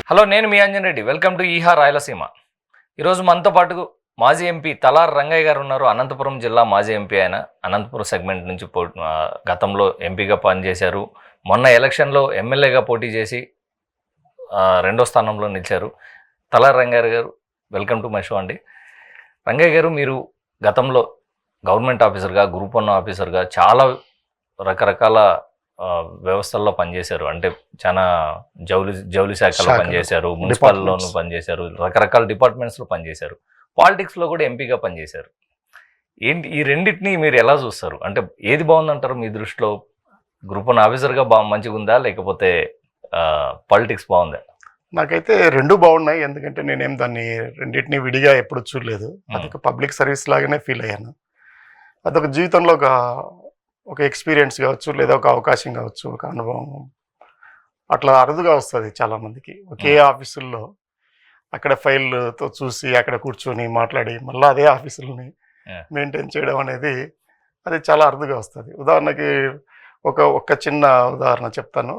Hello, నేను మీ Anjan Reddy. Welcome to ఈహా రాయలసీమ. ఈరోజు మనతో పాటు మాజీ ఎంపీ తలార్ రంగయ్య గారు ఉన్నారు. అనంతపురం జిల్లా మాజీ ఎంపీ ఆయన. అనంతపురం సెగ్మెంట్ నుంచి గతంలో ఎంపీగా పనిచేశారు. మొన్న ఎలక్షన్లో ఎమ్మెల్యేగా పోటీ చేసి రెండో స్థానంలో నిలిచారు. తలార్ రంగయ్య గారు, వెల్కమ్ టు మై షో అండి. రంగయ్య గారు, మీరు గతంలో గవర్నమెంట్ ఆఫీసర్గా, గ్రూప్ 1 ఆఫీసర్గా చాలా రకరకాల వ్యవస్థల్లో పనిచేశారు. అంటే చాలా జౌలి శాఖలో పనిచేశారు, మున్సిపల్లోనూ పనిచేశారు, రకరకాల డిపార్ట్మెంట్స్లో పనిచేశారు, పాలిటిక్స్లో కూడా ఎంపీగా పనిచేశారు. ఏంటి ఈ రెండింటిని మీరు ఎలా చూస్తారు? అంటే ఏది బాగుందంటారు మీ దృష్టిలో? గ్రూప్ 1 ఆఫీసర్గా మంచిగా ఉందా, లేకపోతే పాలిటిక్స్ బాగుందా? నాకైతే రెండు బాగున్నాయి. ఎందుకంటే నేనేం దాన్ని రెండింటిని విడిగా ఎప్పుడు చూడలేదు. అదొక పబ్లిక్ సర్వీస్ లాగానే ఫీల్ అయ్యాను. అదొక జీవితంలో ఒక ఎక్స్పీరియన్స్ కావచ్చు, లేదా ఒక అవకాశం కావచ్చు, ఒక అనుభవం అట్లా అరుదుగా వస్తుంది చాలామందికి. ఒకే ఆఫీసుల్లో అక్కడ ఫైల్తో చూసి అక్కడ కూర్చొని మాట్లాడి మళ్ళీ అదే ఆఫీసులని మెయింటైన్ చేయడం అనేది అది చాలా అరుదుగా వస్తుంది. ఉదాహరణకి ఒక చిన్న ఉదాహరణ చెప్తాను.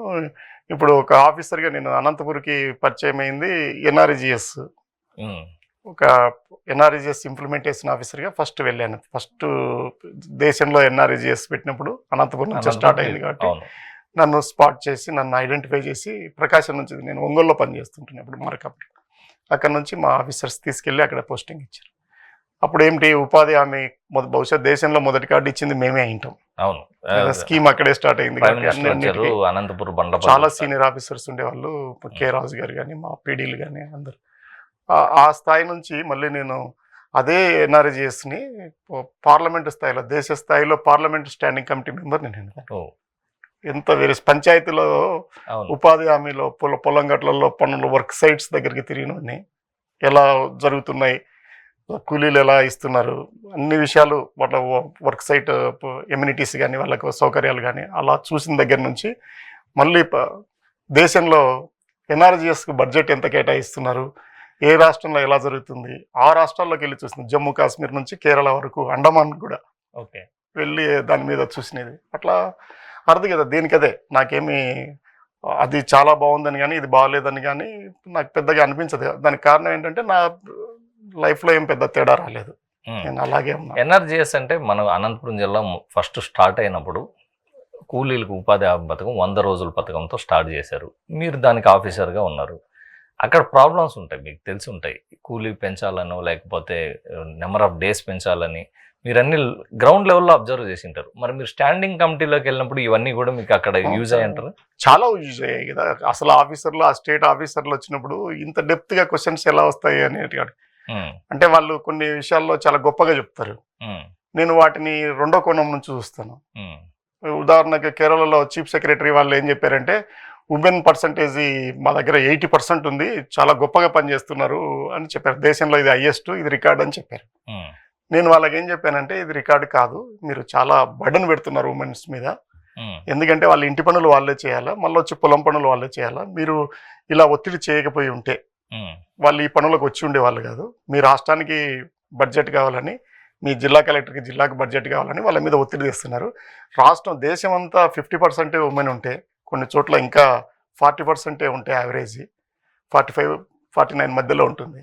ఇప్పుడు ఒక ఆఫీసర్గా నేను అనంతపురికి పరిచయం అయింది ఎన్ఆర్ఈజిఎస్. ఒక ఎన్ఆర్ఈజిఎస్ ఇంప్లిమెంటేషన్ ఆఫీసర్గా ఫస్ట్ వెళ్ళాను. ఫస్ట్ దేశంలో ఎన్ఆర్ఈజిఎస్ పెట్టినప్పుడు అనంతపురం నుంచి స్టార్ట్ అయింది కాబట్టి నన్ను స్పాట్ చేసి నన్ను ఐడెంటిఫై చేసి ప్రకాశం నుంచి, నేను ఒంగోలులో పనిచేస్తుంటాను ఇప్పుడు మరకప్పుడు, అక్కడ నుంచి మా ఆఫీసర్స్ తీసుకెళ్ళి అక్కడ పోస్టింగ్ ఇచ్చారు. అప్పుడు ఏంటి, ఉపాధి హామీ బహుశా దేశంలో మొదటి కార్డు ఇచ్చింది మేమే అయింటాం. అవును, స్కీమ్ అక్కడే స్టార్ట్ అయింది. చాలా సీనియర్ ఆఫీసర్స్ ఉండేవాళ్ళు, కె రాజు గారు కానీ, మా పీడీలు కానీ అందరు. ఆ స్థాయి నుంచి మళ్ళీ నేను అదే ఎన్ఆర్ఈజిఎస్ని పార్లమెంటు స్థాయిలో, దేశ స్థాయిలో పార్లమెంటు స్టాండింగ్ కమిటీ మెంబర్ నేను. ఎంత వేరే పంచాయతీలో ఉపాధి హామీలో పొలం గట్లలో పనులు, వర్క్ సైట్స్ దగ్గరికి తిరిగినవన్నీ ఎలా జరుగుతున్నాయి, కూలీలు ఎలా ఇస్తున్నారు, అన్ని విషయాలు, వాళ్ళ వర్క్ సైట్ ఎమ్యూనిటీస్ కానీ, వాళ్ళకు సౌకర్యాలు కానీ అలా చూసిన దగ్గర నుంచి మళ్ళీ దేశంలో ఎన్ఆర్జిఎస్కి బడ్జెట్ ఎంత కేటాయిస్తున్నారు, ఏ రాష్ట్రంలో ఎలా జరుగుతుంది, ఆ రాష్ట్రాల్లోకి వెళ్ళి చూసింది. జమ్మూ కాశ్మీర్ నుంచి కేరళ వరకు, అండమాన్ కూడా వెళ్ళి దాని మీద చూసినది. అట్లా అర్థం కదా దేనికదే. నాకేమి అది చాలా బాగుందని కానీ ఇది బాగాలేదని కానీ నాకు పెద్దగా అనిపించదు. దానికి కారణం ఏంటంటే నా లైఫ్లో ఏం పెద్ద తేడా రాలేదు, నేను అలాగే ఉన్నా. ఎన్ఆర్జిఎస్ అంటే మన అనంతపురం జిల్లా ఫస్ట్ స్టార్ట్ అయినప్పుడు కూలీలకు ఉపాధి హామీ పథకం 100 రోజుల పథకంతో స్టార్ట్ చేశారు. మీరు దానికి ఆఫీసర్గా ఉన్నారు. అక్కడ ప్రాబ్లమ్స్ ఉంటాయి, మీకు తెలిసి ఉంటాయి. కూలీ పెంచాలనో లేకపోతే నెంబర్ ఆఫ్ డేస్ పెంచాలని మీరు అన్ని గ్రౌండ్ లెవెల్లో అబ్జర్వ్ చేసి ఉంటారు. మరి మీరు స్టాండింగ్ కమిటీలోకి వెళ్ళినప్పుడు ఇవన్నీ కూడా మీకు అక్కడ యూజ్ అయ్యి అంటారు? చాలా యూజ్ అయ్యాయి కదా. అసలు ఆఫీసర్లు, ఆ స్టేట్ ఆఫీసర్లు వచ్చినప్పుడు ఇంత డెప్త్గా క్వశ్చన్స్ ఎలా వస్తాయి అనేది, అంటే వాళ్ళు కొన్ని విషయాల్లో చాలా గొప్పగా చెప్తారు. నేను వాటిని రెండో కోణం నుంచి చూస్తాను. ఉదాహరణకి కేరళలో చీఫ్ సెక్రటరీ వాళ్ళు ఏం చెప్పారంటే, ఉమెన్ పర్సంటేజ్ మా దగ్గర 80% ఉంది, చాలా గొప్పగా పనిచేస్తున్నారు అని చెప్పారు. దేశంలో ఇది హైయెస్ట్, ఇది రికార్డ్ అని చెప్పారు. నేను వాళ్ళకి ఏం చెప్పానంటే, ఇది రికార్డు కాదు, మీరు చాలా బర్డన్ పెడుతున్నారు ఉమెన్స్ మీద. ఎందుకంటే వాళ్ళ ఇంటి పనులు వాళ్ళే చేయాలా, మళ్ళీ వచ్చి పొలం పనులు వాళ్ళే చేయాలా. మీరు ఇలా ఒత్తిడి చేయకపోయి ఉంటే వాళ్ళు ఈ పనులకు వచ్చి ఉండేవాళ్ళు కాదు. మీ రాష్ట్రానికి బడ్జెట్ కావాలని, మీ జిల్లా కలెక్టర్కి జిల్లాకు బడ్జెట్ కావాలని వాళ్ళ మీద ఒత్తిడి తెస్తున్నారు. రాష్ట్రం, దేశం అంతా 50% ఉమెన్ ఉంటే, కొన్ని చోట్ల ఇంకా 40% ఉంటే, యావరేజ్ 45-49 మధ్యలో ఉంటుంది.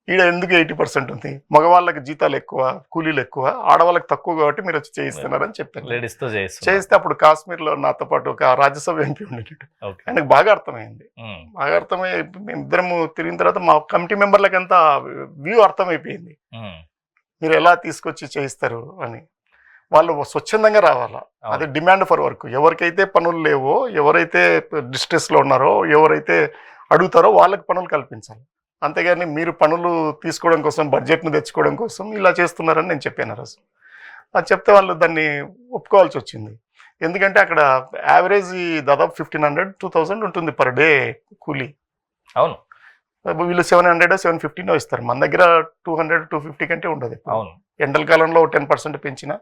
ఈడ ఎందుకు 80% ఉంది? మగవాళ్ళకి జీతాలు ఎక్కువ, కూలీలు ఎక్కువ, ఆడవాళ్ళకి తక్కువ కాబట్టి మీరు వచ్చి చేయిస్తున్నారని చెప్పారు. లేడీస్తో చేయిస్తే అప్పుడు కాశ్మీర్లో నాతో పాటు ఒక రాజ్యసభ ఎంపీ ఉండేటట్టు ఆయనకు బాగా అర్థమైంది. బాగా అర్థమై మేమిద్దరము తిరిగిన తర్వాత మా కమిటీ మెంబర్లకి అంతా వ్యూ అర్థమైపోయింది, మీరు ఎలా తీసుకొచ్చి చేయిస్తారు అని. వాళ్ళు స్వచ్ఛందంగా రావాలా, అది డిమాండ్ ఫర్ వర్క్. ఎవరికైతే పనులు లేవో, ఎవరైతే డిస్ట్రెస్లో ఉన్నారో, ఎవరైతే అడుగుతారో వాళ్ళకి పనులు కల్పించాలి. అంతేగాని మీరు పనులు తీసుకోవడం కోసం, బడ్జెట్ను తెచ్చుకోవడం కోసం ఇలా చేస్తున్నారని నేను చెప్పాను రోజు. అది చెప్తే వాళ్ళు దాన్ని ఒప్పుకోవాల్సి వచ్చింది. ఎందుకంటే అక్కడ యావరేజ్ దాదాపు 1500-2000 ఉంటుంది పర్ డే కూలీ. అవును, వీళ్ళు 700-750 ఇస్తారు. మన దగ్గర 200-250 కంటే ఉండదు. అవును, ఎండల కాలంలో 10% పెంచిన.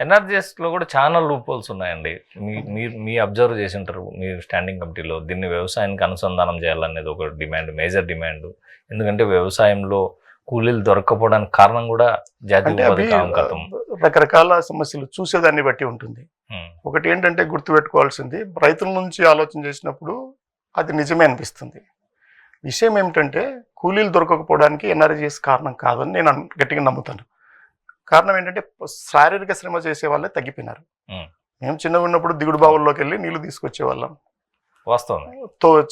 ఎన్ఆర్జిఎస్లో కూడా చాలా లూప్ హోల్స్ ఉన్నాయండి. మీ అబ్జర్వ్ చేసి ఉంటారు మీరు స్టాండింగ్ కమిటీలో. దీన్ని వ్యవసాయానికి అనుసంధానం చేయాలనేది ఒక డిమాండ్, మేజర్ డిమాండ్. ఎందుకంటే వ్యవసాయంలో కూలీలు దొరకపోవడానికి కారణం కూడా జాతీయ ఉపాధి. రకరకాల సమస్యలు చూసేదాన్ని బట్టి ఉంటుంది. ఒకటి ఏంటంటే గుర్తుపెట్టుకోవాల్సింది, రైతుల నుంచి ఆలోచన చేసినప్పుడు అది నిజమే అనిపిస్తుంది. విషయం ఏమిటంటే కూలీలు దొరకకపోవడానికి ఎన్ఆర్జీఎస్ కారణం కాదని నేను గట్టిగా నమ్ముతాను. కారణం ఏంటంటే శారీరక శ్రమ చేసే వాళ్ళే తగ్గిపోయినారు. మేము చిన్నగా ఉన్నప్పుడు దిగుడు బావుల్లోకి వెళ్ళి నీళ్లు తీసుకొచ్చేవాళ్ళం, వాస్తవం.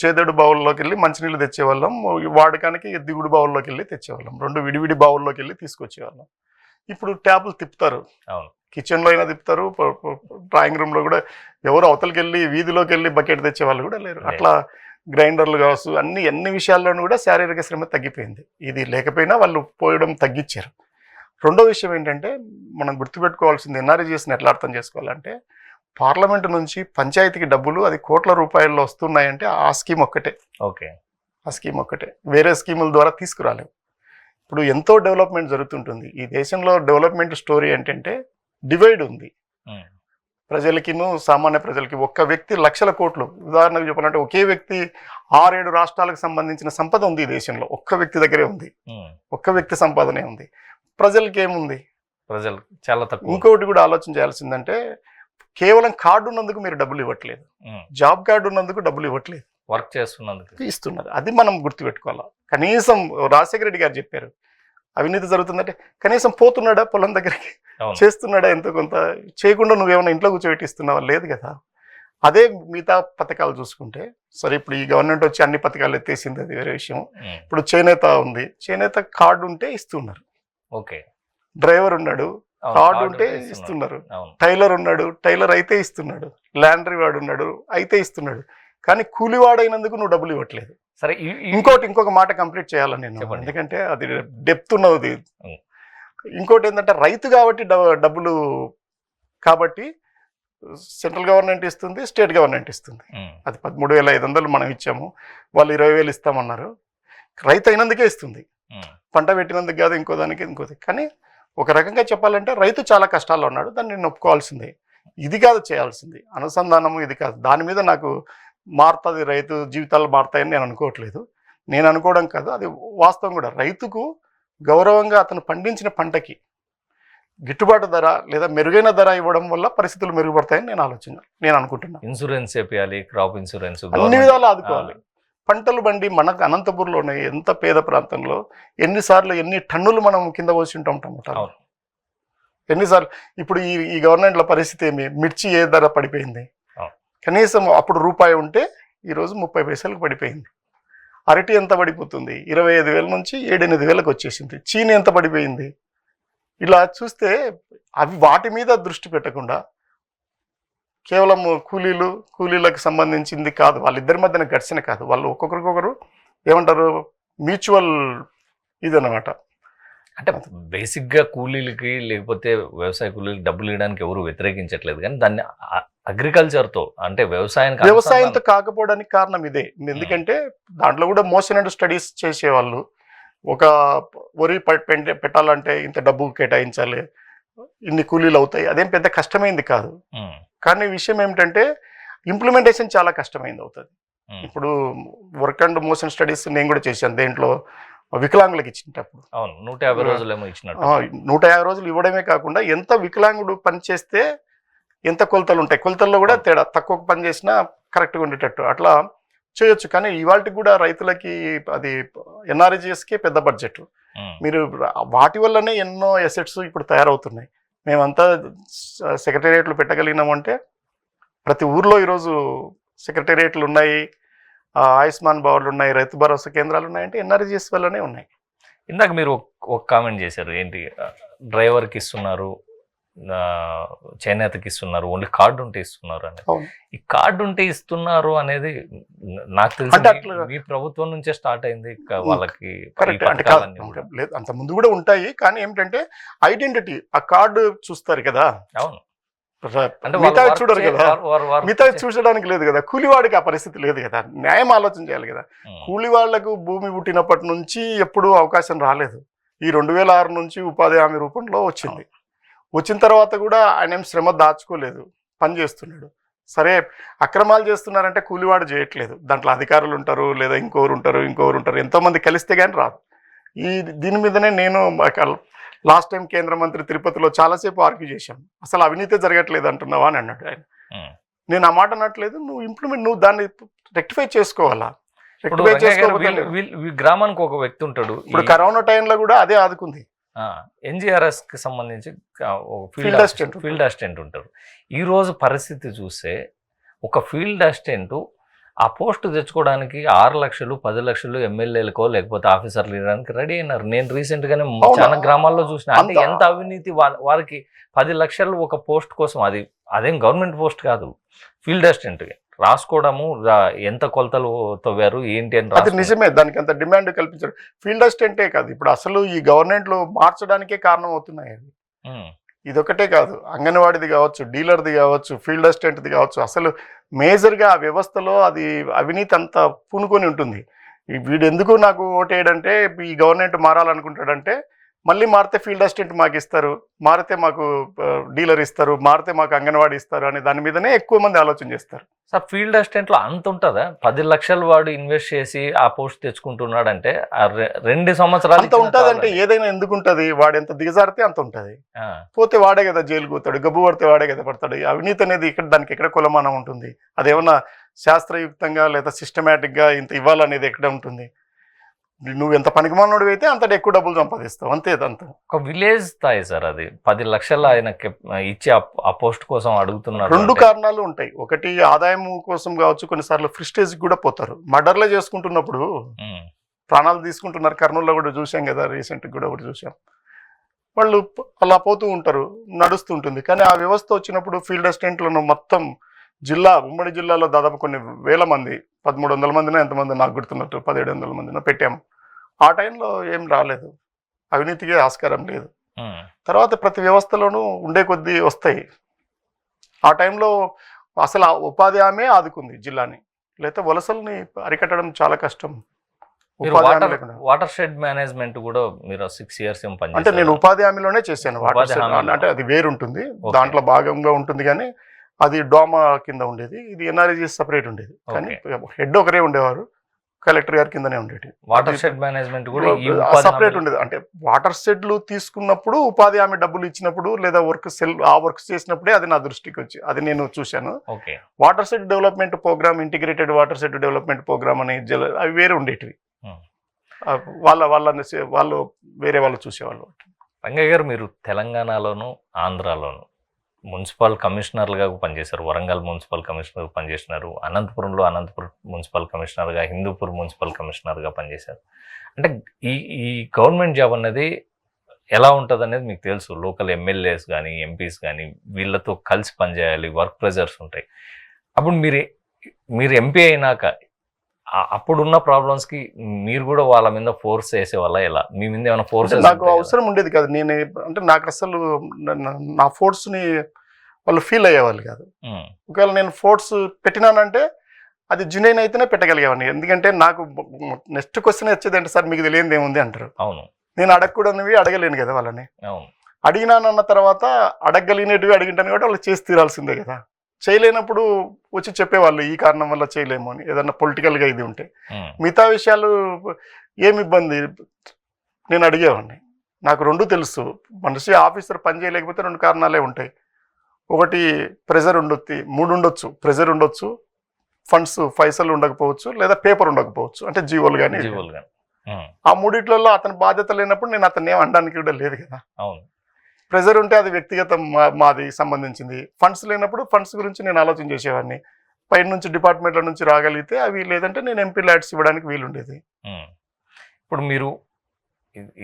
చేదేడు బావుల్లోకి వెళ్ళి మంచినీళ్ళు తెచ్చేవాళ్ళం, వాడకానికి దిగుడు బావుల్లోకి వెళ్ళి తెచ్చేవాళ్ళం, రెండు విడివిడి బావుల్లోకి వెళ్ళి తీసుకొచ్చేవాళ్ళం. ఇప్పుడు ట్యాపులు తిప్పుతారు, కిచెన్లో అయినా తిప్పుతారు, డ్రాయింగ్ రూమ్లో కూడా. ఎవరు అవతలకి వెళ్ళి వీధిలోకి వెళ్ళి బకెట్ తెచ్చే వాళ్ళు కూడా లేరు. అట్లా గ్రైండర్లు కావచ్చు, అన్ని విషయాల్లోనూ కూడా శారీరక శ్రమ తగ్గిపోయింది. ఇది లేకపోయినా వాళ్ళు పోయడం తగ్గించారు. రెండో విషయం ఏంటంటే మనం గుర్తుపెట్టుకోవాల్సింది, ఎన్ఆర్జీఎస్ని ఎట్లా అర్థం చేసుకోవాలంటే, పార్లమెంటు నుంచి పంచాయతీకి డబ్బులు అది కోట్ల రూపాయల్లో వస్తున్నాయంటే ఆ స్కీమ్ ఒక్కటే. ఓకే, ఆ స్కీమ్ ఒక్కటే, వేరే స్కీముల ద్వారా తీసుకురాలేవు. ఇప్పుడు ఎంతో డెవలప్మెంట్ జరుగుతుంటుంది ఈ దేశంలో. డెవలప్మెంట్ స్టోరీ ఏంటంటే డివైడ్ ఉంది ప్రజలకిను సామాన్య ప్రజలకి. ఒక్క వ్యక్తి లక్షల కోట్లు, ఉదాహరణకు చెప్పాలంటే ఒకే వ్యక్తి 6-7 రాష్ట్రాలకు సంబంధించిన సంపద ఉంది ఈ దేశంలో. ఒక్క వ్యక్తి దగ్గరే ఉంది, ఒక్క వ్యక్తి సంపాదనే ఉంది. ప్రజలకి ఏముంది? ప్రజలు చాలా తక్కువ. ఇంకొకటి కూడా ఆలోచన చేయాల్సిందంటే, కేవలం కార్డు ఉన్నందుకు మీరు డబ్బులు ఇవ్వట్లేదు, జాబ్ కార్డు ఉన్నందుకు డబ్బులు ఇవ్వట్లేదు, వర్క్ చేస్తున్నందుకు ఇస్తున్నారు. అది మనం గుర్తుపెట్టుకోవాలి. కనీసం రాజశేఖర రెడ్డి గారు చెప్పారు, అవినీతి జరుగుతుందంటే కనీసం పోతున్నాడా పొలం దగ్గరికి, చేస్తున్నాడా ఎంతో కొంత, చేయకుండా నువ్వేమన్నా ఇంట్లో కూర్చోబెట్టిస్తున్నావా? లేదు కదా. అదే మిగతా పథకాలు చూసుకుంటే, సరే ఇప్పుడు ఈ గవర్నమెంట్ వచ్చి అన్ని పథకాలు ఎత్తేసింది, అది వేరే విషయం. ఇప్పుడు చేనేత ఉంది, చేనేత కార్డు ఉంటే ఇస్తున్నారు. ఓకే, డ్రైవర్ ఉన్నాడు, కార్డు ఉంటే ఇస్తున్నారు. టైలర్ ఉన్నాడు, టైలర్ అయితే ఇస్తున్నాడు. ల్యాండ్రీ వాడు ఉన్నాడు, అయితే ఇస్తున్నాడు. కానీ కూలివాడైనందుకు నువ్వు డబ్బులు ఇవ్వట్లేదు. సరే, ఇంకొక మాట కంప్లీట్ చేయాలని నేను, ఎందుకంటే అది డెప్త్ ఉన్నది. ఇంకోటి ఏంటంటే, రైతు కాబట్టి డబ్బులు కాబట్టి సెంట్రల్ గవర్నమెంట్ ఇస్తుంది, స్టేట్ గవర్నమెంట్ ఇస్తుంది. అది 13,500 మనం ఇచ్చాము, వాళ్ళు 20,000 ఇస్తామన్నారు. రైతు అయినందుకే ఇస్తుంది, పంట పెట్టినందుకు కాదు, ఇంకో దానికి ఇంకోది. కానీ ఒక రకంగా చెప్పాలంటే రైతు చాలా కష్టాల్లో ఉన్నాడు, దాన్ని నేను ఒప్పుకోవాల్సిందే. ఇది కాదు చేయాల్సింది, అనుసంధానము ఇది కాదు. దాని మీద నాకు మారుతుంది, రైతు జీవితాలు మారుతాయని నేను అనుకోవట్లేదు. నేను అనుకోవడం కాదు, అది వాస్తవం కూడా. రైతుకు గౌరవంగా అతను పండించిన పంటకి గిట్టుబాటు ధర లేదా మెరుగైన ధర ఇవ్వడం వల్ల పరిస్థితులు మెరుగుపడతాయని నేను అనుకుంటున్నాను. ఇన్సూరెన్స్ చేయాలి, క్రాప్ ఇన్సూరెన్స్ అన్ని విధాలు ఆదుకోవాలి. పంటలు బండి మనకు అనంతపూర్లోనే, ఎంత పేద ప్రాంతంలో ఎన్నిసార్లు ఎన్ని టన్నులు మనం కింద పోసి ఉంటాం టమోటాలు, ఎన్నిసార్లు. ఇప్పుడు ఈ గవర్నమెంట్ల పరిస్థితి ఏమి? మిర్చి ఏ ధర పడిపోయింది? కనీసం అప్పుడు రూపాయి ఉంటే ఈరోజు 30 పైసలకు పడిపోయింది. అరటి ఎంత పడిపోతుంది? 25,000 నుంచి 7-8,000కి వచ్చేసింది. చీని ఎంత పడిపోయింది? ఇలా చూస్తే అవి వాటి మీద దృష్టి పెట్టకుండా కేవలం కూలీలకు సంబంధించింది కాదు, వాళ్ళిద్దరి మధ్యన ఘర్షణ కాదు, వాళ్ళు ఒక్కొక్కరికొకరు ఏమంటారు, మ్యూచువల్ ఇదన్నమాట. అంటే బేసిక్గా కూలీలకి లేకపోతే వ్యవసాయ కూలీలకి డబ్బులు ఇవ్వడానికి ఎవరు వ్యతిరేకించట్లేదు, కానీ దాన్ని అగ్రికల్చర్తో అంటే వ్యవసాయంతో కాకపోవడానికి కారణం ఇదే. ఎందుకంటే దాంట్లో కూడా మోషన్ అండ్ స్టడీస్ చేసేవాళ్ళు, ఒక వరి పెట్టాలంటే ఇంత డబ్బు కేటాయించాలి, ఇన్ని కూలీలు అవుతాయి, అదేం పెద్ద కష్టమైంది కాదు. కానీ విషయం ఏమిటంటే ఇంప్లిమెంటేషన్ చాలా కష్టమైంది అవుతుంది. ఇప్పుడు వర్క్ అండ్ మోషన్ స్టడీస్ నేను కూడా చేశాను, దేంట్లో వికలాంగులకు ఇచ్చినప్పుడు 150 రోజులు ఏమో ఇచ్చినట్టు. 150 రోజులు ఇవ్వడమే కాకుండా ఎంత వికలాంగుడు పని చేస్తే ఎంత కొలతలు ఉంటాయి, కొలతల్లో కూడా తేడా, తక్కువ పని చేసినా కరెక్ట్గా ఉండేటట్టు అట్లా చేయొచ్చు. కానీ ఇవాళకి కూడా రైతులకి అది ఎన్ఆర్జీఎస్కే పెద్ద బడ్జెట్. మీరు వాటి వల్లనే ఎన్నో అసెట్స్ ఇప్పుడు తయారవుతున్నాయి. మేమంతా సెక్రటేరియట్లు పెట్టగలిగినామంటే, ప్రతి ఊర్లో ఈరోజు సెక్రటేరియట్లు ఉన్నాయి, ఆయుష్మాన్ భవన్లు ఉన్నాయి, రైతు భరోసా కేంద్రాలు ఉన్నాయంటే ఎన్ఆర్జీఎస్ వల్లనే ఉన్నాయి. ఇందాక మీరు ఒక కామెంట్ చేశారు, ఏంటి డ్రైవర్కి ఇస్తున్నారు, చేనేతకి ఇస్తున్నారు, ఓన్లీ కార్డు ఉంటే ఇస్తున్నారు అని. ఈ కార్డు ఉంటే ఇస్తున్నారు అనేది నాకు తెలిసి మీ ప్రభుత్వం నుంచే స్టార్ట్ అయింది వాళ్ళకి. లేదు, అంత ముందు కూడా ఉంటాయి. కానీ ఏమిటంటే ఐడెంటిటీ, ఆ కార్డు చూస్తారు కదా. అవును, మిగతా చూడరు కదా, మిగతా చూసడానికి లేదు కదా. కూలివాడికి ఆ పరిస్థితి లేదు కదా, న్యాయం ఆలోచన చేయాలి కదా. కూలి వాళ్లకు భూమి పుట్టినప్పటి నుంచి ఎప్పుడూ అవకాశం రాలేదు. ఈ 2006 నుంచి ఉపాధి హామీ రూపంలో వచ్చింది. వచ్చిన తర్వాత కూడా ఆయన ఏం శ్రమ దాచుకోలేదు, పని చేస్తున్నాడు. సరే, అక్రమాలు చేస్తున్నారంటే కూలివాడు చేయట్లేదు, దాంట్లో అధికారులు ఉంటారు, లేదా ఇంకొకరు ఉంటారు, ఎంతోమంది కలిస్తే కానీ రాదు. దీని మీదనే నేను లాస్ట్ టైం కేంద్ర మంత్రి తిరుపతిలో చాలాసేపు ఆర్గ్యూ చేశాను. అసలు అవినీతి జరగట్లేదు అంటున్నావా అని అన్నాడు ఆయన. నేను ఆ మాట అనట్లేదు, నువ్వు దాన్ని రెక్టిఫై చేసుకోవాలా. ఇప్పుడు రెక్టిఫై రంగయ్య గారు చేసుకోకపోతే ఈ గ్రామానికి ఒక వ్యక్తి ఉంటాడు. ఇప్పుడు కరోనా టైంలో కూడా అదే ఆదుకుంది. ఎన్జిఆర్ఎస్ కి సంబంధించి ఫీల్డ్ అసిస్టెంట్ ఫీల్డ్ అసిస్టెంట్ ఉంటారు. ఈ రోజు పరిస్థితి చూస్తే ఒక ఫీల్డ్ అసిస్టెంట్ ఆ పోస్ట్ తెచ్చుకోవడానికి 6 లక్షలు 10 లక్షలు ఎమ్మెల్యేలకో లేకపోతే ఆఫీసర్లు ఇవ్వడానికి రెడీ అయినారు. నేను రీసెంట్ గానే చాలా గ్రామాల్లో చూసిన. అంటే ఎంత అవినీతి, వారికి 10 లక్షలు ఒక పోస్ట్ కోసం, అదేం గవర్నమెంట్ పోస్ట్ కాదు, ఫీల్డ్ అసిస్టెంట్ రాసుకోవడము, ఎంత కొలతలు తవ్వారు ఏంటి అని. అది నిజమే, దానికి అంత డిమాండ్ కల్పించారు. ఫీల్డ్ అసిస్టెంటే కాదు, ఇప్పుడు అసలు ఈ గవర్నమెంట్లు మార్చడానికే కారణం అవుతున్నాయి అవి. ఇదొకటే కాదు, అంగన్వాడిది కావచ్చు, డీలర్ది కావచ్చు, ఫీల్డ్ అసిస్టెంట్ది కావచ్చు, అసలు మేజర్గా ఆ వ్యవస్థలో అది అవినీతి అంతా పూనుకొని ఉంటుంది. వీడు ఎందుకు నాకు ఓటేయడంటే, ఈ గవర్నమెంట్ మారాలనుకుంటాడంటే, మళ్ళీ మారితే ఫీల్డ్ అసిస్టెంట్ మాకు ఇస్తారు, మారితే మాకు డీలర్ ఇస్తారు, మారితే మాకు అంగన్వాడీ ఇస్తారు అనే దాని మీదనే ఎక్కువ మంది ఆలోచన చేస్తారు. సార్ ఫీల్డ్ అసిస్టెంట్లో అంత ఉంటుందా? 10 లక్షలు వాడు ఇన్వెస్ట్ చేసి ఆ పోస్ట్ తెచ్చుకుంటున్నాడంటే 2 సంవత్సరాలు అంత ఉంటుంది. అంటే ఏదైనా ఎందుకు ఉంటుంది, వాడు ఎంత దిగజారితే అంత ఉంటుంది. పోతే వాడే కదా జైలు పోతాడు, గబ్బు పడితే వాడే కదా పడతాడు. అవినీతి అనేది దానికి ఎక్కడ కులమానం ఉంటుంది? అదేమన్నా శాస్త్రయుక్తంగా లేదా సిస్టమేటిక్గా ఇంత ఇవ్వాలనేది ఎక్కడ ఉంటుంది? నువ్వు ఎంత పనికిమాలినోడు అయితే అంత ఎక్కువ డబ్బులు సంపాదిస్తావు, అంతే. అంత ఒక విలేజ్ స్థాయి సార్. అది 10 లక్షలు ఆయన ఇచ్చి ఆ పోస్ట్ కోసం అడుగుతున్నారు. 2 కారణాలు ఉంటాయి. ఒకటి ఆదాయం కోసం కావచ్చు, కొన్నిసార్లు ఫ్రిస్టేజ్ కూడా పోతారు. మర్డర్లే చేసుకుంటున్నప్పుడు ప్రాణాలు తీసుకుంటున్నారు. కర్నూలులో కూడా చూసాం కదా, రీసెంట్గా కూడా ఒకటి చూసాం. వాళ్ళు అలా పోతూ ఉంటారు, నడుస్తుంటుంది. కానీ ఆ వ్యవస్థ వచ్చినప్పుడు ఫీల్డ్ అసిస్టెంట్లను మొత్తం ఉమ్మడి జిల్లాలో దాదాపు కొన్ని వేల మంది, 1300 మందినో ఎంతమంది నాకు గుర్తున్నట్టు 1700 మందినో పెట్టాము. ఆ టైంలో ఏం రాలేదు, అవినీతికి ఆస్కారం లేదు. తర్వాత ప్రతి వ్యవస్థలోనూ ఉండే కొద్దీ వస్తాయి. ఆ టైంలో అసలు ఆ ఉపాధి హామీ ఆదుకుంది జిల్లాని, లేకపోతే వలసల్ని అరికట్టడం చాలా కష్టం. వాటర్ షెడ్ మేనేజ్మెంట్ కూడా మీరు 6 years అంటే నేను ఉపాధి హామీలోనే చేశాను. వాటర్ షెడ్ అంటే అది వేరుంటుంది, దాంట్లో భాగంగా ఉంటుంది. కానీ అది డోమా కింద ఉండేది, ఇది ఎన్ఆర్జీ సపరేట్ ఉండేది. కానీ హెడ్ ఒకరే ఉండేవారు, కలెక్టర్ గారి కిందనే ఉండేది. వాటర్ షెడ్ మేనేజ్మెంట్ కూడా సపరేట్ ఉండేది. అంటే వాటర్ షెడ్లు తీసుకున్నప్పుడు ఉపాధి హామీ డబ్బులు ఇచ్చినప్పుడు లేదా వర్క్ చేసినప్పుడే అది నా దృష్టికి వచ్చి అది నేను చూశాను. Watershed development programme, integrated watershed development programme అని అవి వేరే ఉండేటివి. వాళ్ళు వేరే వాళ్ళు చూసేవాళ్ళు. రంగయ్య గారు, మీరు తెలంగాణలోను ఆంధ్రాలోను మున్సిపల్ కమిషనర్లుగా పనిచేశారు. వరంగల్ మున్సిపల్ కమిషనర్గా పనిచేసినారు, అనంతపురం మున్సిపల్ కమిషనర్గా, హిందూపూర్ మున్సిపల్ కమిషనర్గా పనిచేశారు. అంటే ఈ గవర్నమెంట్ జాబ్ అనేది ఎలా ఉంటుంది అనేది మీకు తెలుసు. లోకల్ ఎమ్మెల్యేస్ కానీ ఎంపీస్ కానీ వీళ్ళతో కలిసి పనిచేయాలి, వర్క్ ప్రెజర్స్ ఉంటాయి. అప్పుడు మీరు ఎంపీ అయినాక అప్పుడున్న ప్రాబ్లమ్స్కి మీరు కూడా వాళ్ళ మీద ఫోర్స్ చేసేవాళ్ళ? ఎలా మీ మీద ఏమైనా ఫోర్స్? నాకు అవసరం ఉండేది కాదు. అంటే నాకు అసలు నా ఫోర్స్ని వాళ్ళు ఫీల్ అయ్యేవాళ్ళు కాదు. ఒకవేళ నేను ఫోర్స్ పెట్టినానంటే అది జునైన్ అయితేనే పెట్టగలిగేవాడిని. ఎందుకంటే నాకు నెక్స్ట్ క్వశ్చన్ వచ్చేది అంటే, సార్ మీకు తెలియదు ఏముంది అంటారు. అవును, నేను అడగకూడనివి అడగలేను కదా వాళ్ళని. అవును, అడిగినానన్న తర్వాత అడగగలిగినవి అడిగింటాను కాబట్టి వాళ్ళు చేసి తీరాల్సిందే కదా. చేయలేనప్పుడు వచ్చి చెప్పేవాళ్ళు ఈ కారణం వల్ల చేయలేము అని, ఏదన్నా పొలిటికల్గా ఇది ఉంటే. మిగతా విషయాలు ఏమి ఇబ్బంది నేను అడిగేవాడిని. నాకు 2 తెలుసు. మనిషి ఆఫీసర్ పని చేయలేకపోతే 2 కారణాలే ఉంటాయి. ఒకటి ప్రెజర్ ఉండొచ్చు, 3 ఉండొచ్చు. ప్రెజర్ ఉండొచ్చు, ఫండ్స్ పైసలు ఉండకపోవచ్చు, లేదా పేపర్ ఉండకపోవచ్చు, అంటే జీవోలు కానీ. ఆ 3 అతని బాధ్యత లేనప్పుడు నేను అతన్ని ఏం అనడానికి కూడా లేదు కదా. అవును, ప్రెజర్ ఉంటే అది వ్యక్తిగత మాది సంబంధించింది. ఫండ్స్ లేనప్పుడు ఫండ్స్ గురించి నేను ఆలోచన చేసేవాడిని. పైన నుంచి డిపార్ట్మెంట్ల నుంచి రాగలిగితే అవి, లేదంటే నేను ఎంపీ ల్యాడ్స్ ఇవ్వడానికి వీలుండేది. ఇప్పుడు మీరు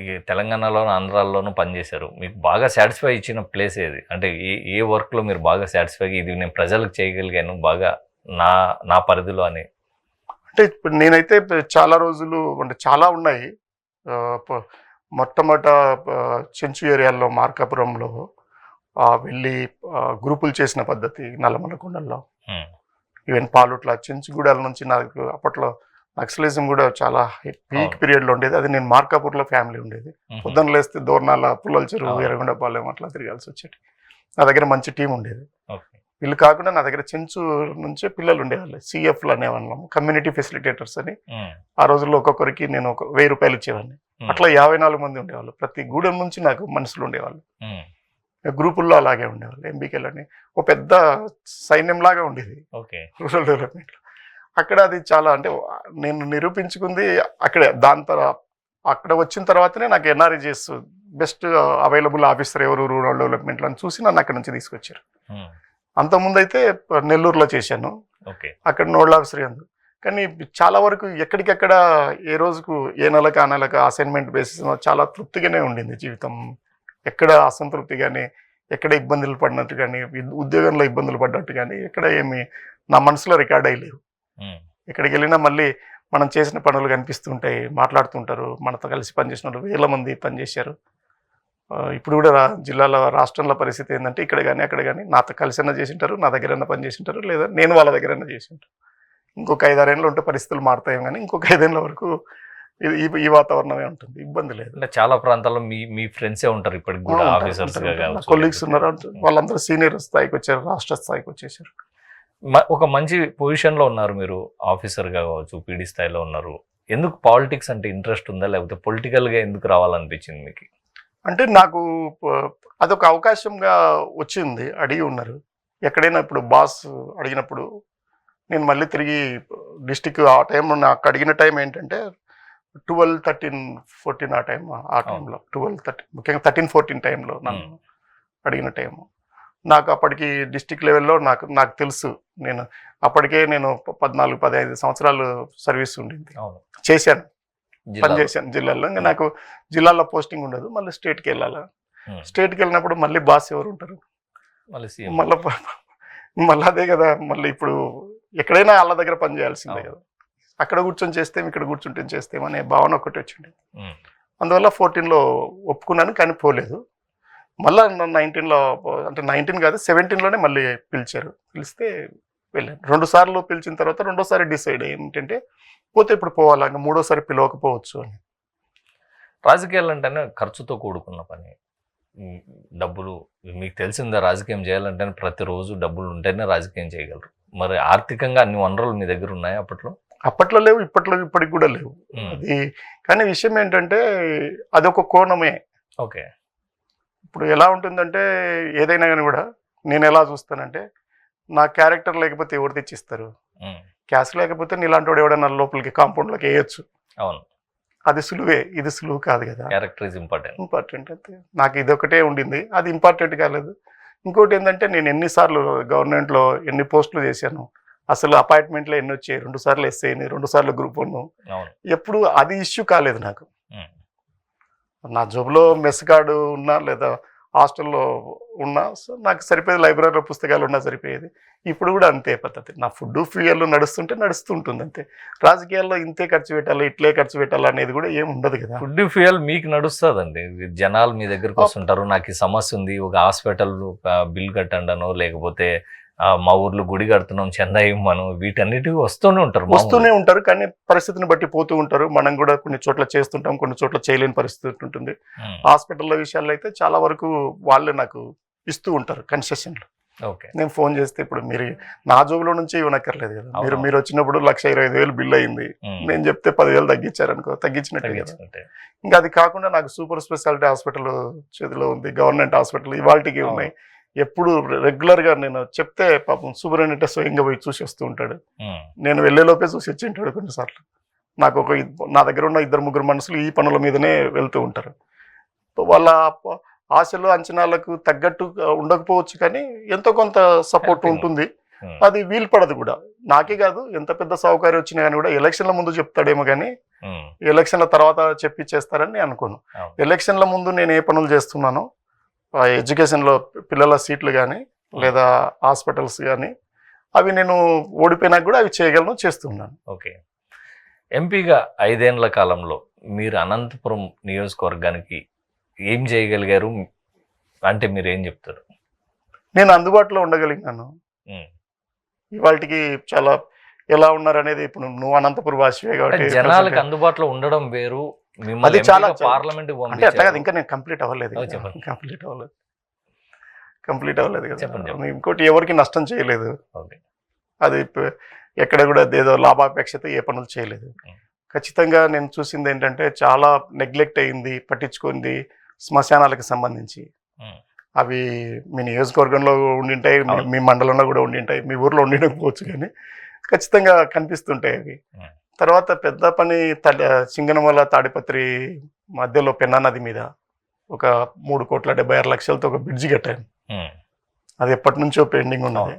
ఈ తెలంగాణలోను ఆంధ్రాల్లోనూ పనిచేశారు. మీకు బాగా సాటిస్ఫై ఇచ్చిన ప్లేస్ ఏది? అంటే ఏ వర్క్లో మీరు బాగా సాటిస్ఫై, ఇది నేను ప్రజలకు చేయగలిగాను బాగా నా పరిధిలో అని? అంటే ఇప్పుడు నేనైతే చాలా రోజులు, అంటే చాలా ఉన్నాయి. మొట్టమొదట చెంచు ఏరియాలో మార్కాపురంలో వెళ్ళి గ్రూపులు చేసిన పద్ధతి, నల్లమల్లకొండల్లో, ఈవెన్ పాలుట్ల, చెంచుగూడాల నుంచి నాకు అప్పట్లో నక్సలిజం కూడా చాలా పీక్ పీరియడ్లో ఉండేది. అది నేను మార్కాపూర్లో ఫ్యామిలీ ఉండేది. పొద్దున్న లేస్తే దోర్నాల, పుల్లల చెరువు, ఎర్రగొండపాలెం అట్లా తిరగాల్సి వచ్చేది. నా దగ్గర మంచి టీం ఉండేది. వీళ్ళు కాకుండా నా దగ్గర చెంచు నుంచే పిల్లలు ఉండేవాళ్ళు, సిఎఫ్లు అనేవాళ్ళం, కమ్యూనిటీ ఫెసిలిటేటర్స్ అని. ఆ రోజుల్లో ఒక్కొక్కరికి నేను 1000 రూపాయలు ఇచ్చేవాడిని. అట్లా 54 మంది ఉండేవాళ్ళు. ప్రతి గూడెం నుంచి నాకు మనుషులు ఉండేవాళ్ళు. గ్రూపుల్లో అలాగే ఉండేవాళ్ళు. ఎంబీకేలని ఒక పెద్ద సైన్యం లాగా ఉండేది రూరల్ డెవలప్మెంట్లో. అక్కడ అది చాలా అంటే నేను నిరూపించుకుంది అక్కడే. అక్కడ వచ్చిన తర్వాతనే నాకు ఎన్ఆర్ఈజీఎస్ బెస్ట్ అవైలబుల్ ఆఫీసర్ ఎవరు రూరల్ డెవలప్మెంట్లో అని చూసి నన్ను అక్కడ నుంచి తీసుకొచ్చారు. అంతకుముందు అయితే నెల్లూరులో చేశాను, అక్కడ నోడల్ ఆఫీసర్ అందు. కానీ చాలా వరకు ఎక్కడికెక్కడ ఏ రోజుకు ఏ నెలకు ఆ నెలకు అసైన్మెంట్ బేసిస్ చాలా తృప్తిగానే ఉండింది జీవితం. ఎక్కడ అసంతృప్తి కానీ, ఎక్కడ ఇబ్బందులు పడినట్టు కానీ, ఉద్యోగంలో ఇబ్బందులు పడ్డట్టు కానీ ఎక్కడ ఏమి నా మనసులో రికార్డ్ అయ్యలేవు. ఎక్కడికి వెళ్ళినా మళ్ళీ మనం చేసిన పనులు కనిపిస్తుంటాయి, మాట్లాడుతుంటారు. మనతో కలిసి పనిచేసిన వాళ్ళు వేల మంది పనిచేశారు. ఇప్పుడు కూడా జిల్లాలో రాష్ట్రంలో పరిస్థితి ఏంటంటే ఇక్కడ కానీ అక్కడ కానీ నాతో కలిసైనా చేసింటారు, నా దగ్గరైనా పనిచేసింటారు, లేదా నేను వాళ్ళ దగ్గరైనా చేసింటారు. ఇంకొక 5-6 ఏళ్ళు ఉంటే పరిస్థితులు మారుతాయి కానీ ఇంకొక 5 ఏళ్ళ వరకు ఈ వాతావరణమే ఉంటుంది, ఇబ్బంది లేదు. అంటే చాలా ప్రాంతాల్లో మీ ఫ్రెండ్సే ఉంటారు ఇప్పటికి కూడా, ఆఫీసర్స్ కొలీగ్స్ ఉన్నారు, వాళ్ళందరూ సీనియర్ స్థాయికి వచ్చారు, రాష్ట్ర స్థాయికి వచ్చేసారు. ఒక మంచి పొజిషన్లో ఉన్నారు మీరు, ఆఫీసర్గా కావచ్చు, పీడీ స్థాయిలో ఉన్నారు. ఎందుకు పాలిటిక్స్ అంటే ఇంట్రెస్ట్ ఉందా, లేకపోతే పొలిటికల్గా ఎందుకు రావాలనిపించింది మీకు? అంటే నాకు అదొక అవకాశంగా వచ్చింది, అడిగి ఉన్నారు. ఎక్కడైనా ఇప్పుడు బాస్ అడిగినప్పుడు నేను మళ్ళీ తిరిగి డిస్టిక్ ఆ టైంలో నాకు అడిగిన టైం ఏంటంటే 12, 13, 14 ఆ టైంలో 12, 13 ముఖ్యంగా 13, 14 టైంలో నన్ను అడిగిన టైము. నాకు అప్పటికి డిస్టిక్ లెవెల్లో నాకు తెలుసు, నేను 14, 15 సంవత్సరాలు సర్వీస్ ఉండింది, చేశాను, పనిచేశాను జిల్లాలో. ఇంకా నాకు జిల్లాలో పోస్టింగ్ ఉండదు, మళ్ళీ స్టేట్కి వెళ్ళాలా. స్టేట్కి వెళ్ళినప్పుడు మళ్ళీ బాస్ ఎవరు ఉంటారు, మళ్ళీ అదే కదా. మళ్ళీ ఇప్పుడు ఎక్కడైనా వాళ్ళ దగ్గర పని చేయాల్సిందే కదా, అక్కడ కూర్చొని చేస్తే ఇక్కడ కూర్చుంటే చేస్తేమనే భావన ఒకటి వచ్చింది. అందువల్ల 14లో ఒప్పుకున్నాను, కానీ పోలేదు. మళ్ళీ 19లో అంటే 19 కాదు 17లోనే మళ్ళీ పిలిచారు, పిలిస్తే వెళ్ళాను. 2 సార్లు పిలిచిన తర్వాత 2వ డిసైడ్ ఏంటంటే పోతే ఇప్పుడు పోవాలా, ఇంకా 3వసారి పిలవకపోవచ్చు అని. రాజకీయాలు అంటేనే ఖర్చుతో కూడుకున్న పని, డబ్బులు మీకు తెలిసిందా, రాజకీయం చేయాలంటేనే ప్రతిరోజు డబ్బులు ఉంటేనే రాజకీయం చేయగలరు. మరి ఆర్థికంగా అన్ని వనరులు మీ దగ్గర ఉన్నాయి అప్పట్లో లేవు, ఇప్పటికి కూడా లేవు. అది కానీ విషయం ఏంటంటే అదొక కోణమే. ఓకే, ఇప్పుడు ఎలా ఉంటుందంటే ఏదైనా కానీ కూడా నేను ఎలా చూస్తానంటే, నా క్యారెక్టర్ లేకపోతే ఎవరు తెచ్చిస్తారు, క్యాష్ లేకపోతే నీలాంటి వాడు ఎవడన్నా లోపలికి కాంపౌండ్లోకి వేయచ్చు. అవును, అది సులువే, ఇది సులువు కాదు కదా. క్యారెక్టర్ ఇస్ ఇంపార్టెంట్ అయితే నాకు ఇదొకటే ఉండింది, అది ఇంపార్టెంట్ కాలేదు. ఇంకోటి ఏంటంటే నేను ఎన్నిసార్లు గవర్నమెంట్లో ఎన్ని పోస్టులు చేశాను, అసలు అపాయింట్మెంట్లో ఎన్ని వచ్చాయి, 2 సార్లు ఎస్ఐని, 2 సార్లు గ్రూప్ 1, ఎప్పుడు అది ఇష్యూ కాలేదు నాకు. నా జోబులో మెస్ కార్డు ఉన్నా లేదా హాస్టల్లో ఉన్నా నాకు సరిపోయేది, లైబ్రరీలో పుస్తకాలు ఉన్నా సరిపోయేది. ఇప్పుడు కూడా అంతే పద్ధతి, నా ఫుడ్ ఫ్యూయల్ నడుస్తుంటుంది అంతే. రాజకీయాల్లో ఇంతే ఖర్చు పెట్టాలి, ఇట్లే ఖర్చు పెట్టాలి అనేది కూడా ఏమి ఉండదు కదా. ఫుడ్ ఫ్యూయల్ మీకు నడుస్తుందండి, జనాలు మీ దగ్గరకు వస్తుంటారు, నాకు ఈ సమస్య ఉంది, ఒక హాస్పిటల్ బిల్ కట్టండనో, లేకపోతే మా ఊర్లో గుడి కడుతున్నాం చందా ఇమ్మను, వీటన్నిటికీ వస్తూనే ఉంటారు. కానీ పరిస్థితిని బట్టి పోతూ ఉంటారు. మనం కూడా కొన్ని చోట్ల చేస్తుంటాం, కొన్ని చోట్ల చేయలేని పరిస్థితి ఉంటుంది. హాస్పిటల్లో విషయాల్లో అయితే చాలా వరకు వాళ్ళే నాకు ఇస్తూ ఉంటారు కన్సెషన్లు. నేను ఫోన్ చేస్తే ఇప్పుడు మీరు నా జోబులో నుంచి ఇవ్వనక్కర్లేదు కదా, మీరు వచ్చినప్పుడు 1,25,000 బిల్ అయింది, నేను చెప్తే 10,000 తగ్గించారనుకో, తగ్గించినట్టే కదా. ఇంకా అది కాకుండా నాకు సూపర్ స్పెషాలిటీ హాస్పిటల్ చేతిలో ఉంది, గవర్నమెంట్ హాస్పిటల్ ఇవాళకి ఉన్నాయి. ఎప్పుడు రెగ్యులర్గా నేను చెప్తే పాపం సూపరింటెండెంట్ స్వయంగా పోయి చూసి వస్తూ ఉంటాడు, నేను వెళ్ళేలోపే చూసి వచ్చి ఉంటాడు. కొన్నిసార్లు నాకు నా దగ్గర ఉన్న 2-3 మనుషులు ఈ పనుల మీదనే వెళ్తూ ఉంటారు. వాళ్ళ ఆశలు అంచనాలకు తగ్గట్టు ఉండకపోవచ్చు, కానీ ఎంతో కొంత సపోర్ట్ ఉంటుంది. అది వీలు పడదు కూడా, నాకే కాదు ఎంత పెద్ద సౌకర్యం వచ్చినా కానీ కూడా ఎలక్షన్ల ముందు చెప్తాడేమో కానీ ఎలక్షన్ల తర్వాత చెప్పిచ్చేస్తారని నేను అనుకోను. ఎలక్షన్ల ముందు నేను ఏ పనులు చేస్తున్నానో, ఎడ్యుకేషన్లో పిల్లల సీట్లు కానీ లేదా హాస్పిటల్స్ కానీ, అవి నేను ఓడిపోయినా కూడా అవి చేయగలను, చేస్తున్నాను. ఓకే, ఎంపీగా 5 ఏళ్ల కాలంలో మీరు అనంతపురం నియోజకవర్గానికి ఏం చేయగలిగారు అంటే మీరు ఏం చెప్తారు? నేను అందుబాటులో ఉండగలిగాను. ఇవాళకి చాలా ఎలా ఉన్నారు అనేది, ఇప్పుడు నువ్వు అనంతపురం వాసివే కాబట్టి జనాలకు అందుబాటులో ఉండడం వేరు, అది చాలా పార్లమెంట్ అంటే అట్లా కదా. ఇంకా నేను కంప్లీట్ అవ్వలేదు కదా. ఇంకోటి ఎవరికి నష్టం చేయలేదు, అది ఎక్కడ కూడా ఏదో లాభాపేక్షత ఏ పనులు చేయలేదు. ఖచ్చితంగా నేను చూసింది ఏంటంటే చాలా నెగ్లెక్ట్ అయింది, పట్టించుకుంది శ్మశానాలకు సంబంధించి. అవి మీ నియోజకవర్గంలో ఉండింటాయి, మీ మండలంలో కూడా ఉండింటాయి, మీ ఊర్లో ఉండినకపోవచ్చు, కానీ ఖచ్చితంగా కనిపిస్తుంటాయి అవి. తర్వాత పెద్ద పని సింగనమల తాడిపత్రి మధ్యలో పెన్నా నది మీద ఒక 3,76,00,000తో ఒక బ్రిడ్జి కట్టాను. అది ఎప్పటి నుంచో పెండింగ్ ఉన్నది.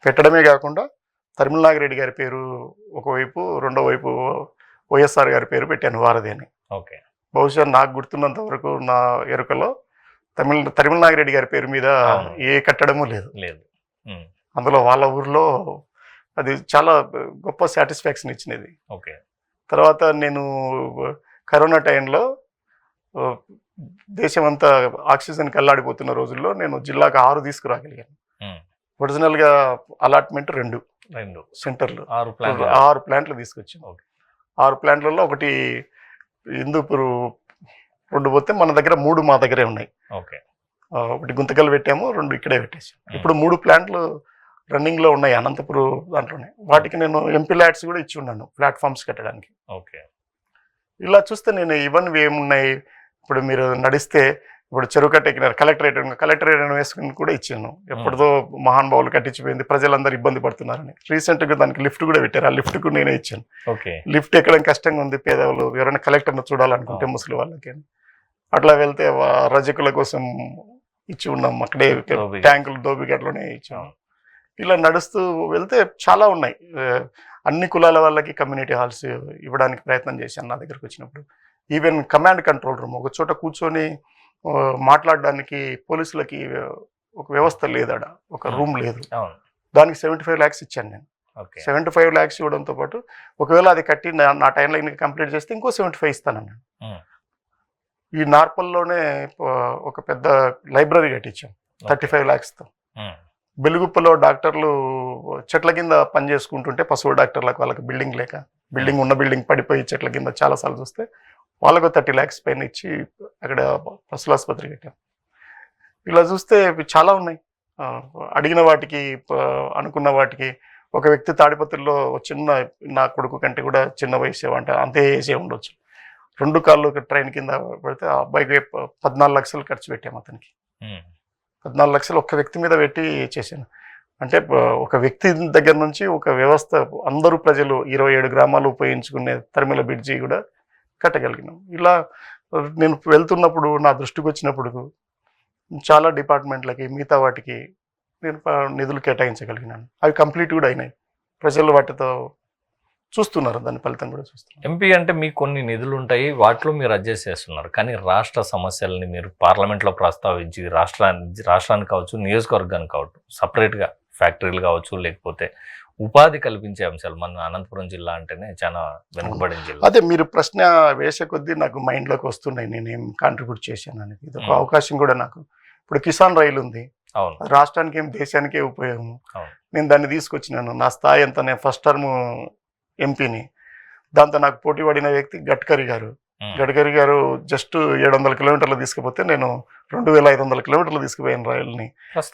పెట్టడమే కాకుండా తరిమల నాగిరెడ్డి గారి పేరు ఒకవైపు, రెండో వైపు వైఎస్ఆర్ గారి పేరు పెట్టాను వారధి అని. బహుశా నాకు గుర్తున్నంత వరకు నా ఎరుకలో తరిమల నాగిరెడ్డి గారి పేరు మీద ఏ కట్టడము లేదు. అందులో వాళ్ళ ఊర్లో అది చాలా గొప్ప సాటిస్ఫాక్షన్ ఇచ్చినది. తర్వాత నేను కరోనా టైంలో దేశమంతా ఆక్సిజన్ కల్లాడిపోతున్న రోజుల్లో నేను జిల్లాకు 6 తీసుకురాగలిగాను. ఒరిజినల్గా అలాట్మెంట్ 2 సెంటర్లు, 6 ప్లాంట్లు తీసుకొచ్చాను. 6 ప్లాంట్లలో ఒకటి హిందూపూర్ 2 పోతే మన దగ్గర 3 మా దగ్గరే ఉన్నాయి. ఒకటి గుంతకల్ పెట్టాము, 2 ఇక్కడే పెట్టేసాము. ఇప్పుడు 3 ప్లాంట్లు రన్నింగ్ లో ఉన్నాయి అనంతపురం దాంట్లోనే. వాటికి నేను ఎంపీ ల్యాడ్స్ కూడా ఇచ్చి ఉన్నాను ప్లాట్ఫామ్స్ కట్టడానికి. ఇలా చూస్తే నేను ఇవన్నీ ఏమున్నాయి, ఇప్పుడు మీరు నడిస్తే ఇప్పుడు చెరువు కట్ట ఎక్కినారు, కలెక్టరేట్ వేసుకుని కూడా ఇచ్చాను. ఎప్పటిదో మహానుభావులు కట్టించిపోయింది, ప్రజలందరూ ఇబ్బంది పడుతున్నారని రీసెంట్గా దానికి లిఫ్ట్ కూడా పెట్టారు. ఆ లిఫ్ట్ కూడా నేనే ఇచ్చాను. లిఫ్ట్ ఎక్కడం కష్టంగా ఉంది, పేదవాళ్ళు ఎవరైనా కలెక్టర్ను చూడాలనుకుంటే ముసలి వాళ్ళకి అట్లా వెళ్తే రజకుల కోసం ఇచ్చి ఉన్నాం. అక్కడే ట్యాంకులు దోబిగట్లోనే ఇచ్చాము. ఇలా నడుస్తూ వెళ్తే చాలా ఉన్నాయి. అన్ని కులాల వాళ్ళకి కమ్యూనిటీ హాల్స్ ఇవ్వడానికి ప్రయత్నం చేశాను నా దగ్గరకు వచ్చినప్పుడు. ఈవెన్ కమాండ్ కంట్రోల్ రూమ్, ఒక చోట కూర్చొని మాట్లాడడానికి పోలీసులకి ఒక వ్యవస్థ లేదడ, ఒక రూమ్ లేదు. దానికి 75 lakhs ఇచ్చాను నేను. 75 lakhs ఇవ్వడంతో పాటు ఒకవేళ అది కట్టి నా టైంలో ఇంకా కంప్లీట్ చేస్తే ఇంకో 75 ఇస్తాను నేను. ఈ నార్పల్లోనే ఒక పెద్ద లైబ్రరీ కట్టించాం 35 lakhsతో. బెలుగుప్పలో డాక్టర్లు చెట్ల కింద పని చేసుకుంటుంటే పశువు డాక్టర్లకు వాళ్ళకి బిల్డింగ్ లేక, ఉన్న బిల్డింగ్ పడిపోయి చెట్ల కింద చాలాసార్లు చూస్తే వాళ్ళకు 30 lakhs పైన ఇచ్చి అక్కడ పశువుల ఆసుపత్రి కట్టాం. ఇలా చూస్తే చాలా ఉన్నాయి. అడిగిన వాటికి, అనుకున్న వాటికి. ఒక వ్యక్తి తాడిపత్రిలో చిన్న, నా కొడుకు కంటే కూడా చిన్న వయసు అంటే అంతే వేసే ఉండొచ్చు, 2 కాళ్ళు ట్రైన్ కింద పెడితే ఆ అబ్బాయికి 14 lakhs ఖర్చు పెట్టాము అతనికి. 14 lakhs ఒక్క వ్యక్తి మీద పెట్టి చేశాను. అంటే ఒక వ్యక్తి దగ్గర నుంచి ఒక వ్యవస్థ, అందరూ ప్రజలు 27 గ్రామాలు ఉపయోగించుకునే తరిమల బ్రిడ్జి కూడా కట్టగలిగినాం. ఇలా నేను వెళ్తున్నప్పుడు నా దృష్టికి వచ్చినప్పుడు చాలా డిపార్ట్మెంట్లకి, మిగతా వాటికి నేను నిధులు కేటాయించగలిగినాను. అవి కంప్లీట్ కూడా అయినాయి. ప్రజలు వాటితో చూస్తున్నారు, దాని ఫలితం కూడా చూస్తున్నారు. ఎంపీ అంటే మీకు కొన్ని నిధులు ఉంటాయి, వాటిలో మీరు అడ్జస్ట్ చేస్తున్నారు. కానీ రాష్ట్ర సమస్యలని మీరు పార్లమెంట్లో ప్రస్తావించి రాష్ట్రానికి కావచ్చు, నియోజకవర్గానికి కావచ్చు, సపరేట్గా ఫ్యాక్టరీలు కావచ్చు, లేకపోతే ఉపాధి కల్పించే అంశాలు. మన అనంతపురం జిల్లా అంటేనే చాలా వెనుకబడిన జిల్లా. అదే మీరు ప్రశ్న వేసే కొద్దీ నాకు మైండ్లోకి వస్తున్నాయి, నేనేం కాంట్రిబ్యూట్ చేశాను అనేది. ఇది ఒక అవకాశం కూడా నాకు. ఇప్పుడు కిసాన్ రైలు ఉంది, రాష్ట్రానికి ఏం దేశానికే ఉపయోగం. నేను దాన్ని తీసుకొచ్చినాను. నా స్థాయి ఎంత, నేను ఫస్ట్ టర్మ్ ఎంపీని. దాంతో నాకు పోటీ పడిన వ్యక్తి గడ్కరీ గారు జస్ట్ 700 kilometers తీసుకుపోతే నేను 2,500 kilometers తీసుకుపోయాను రైలుని.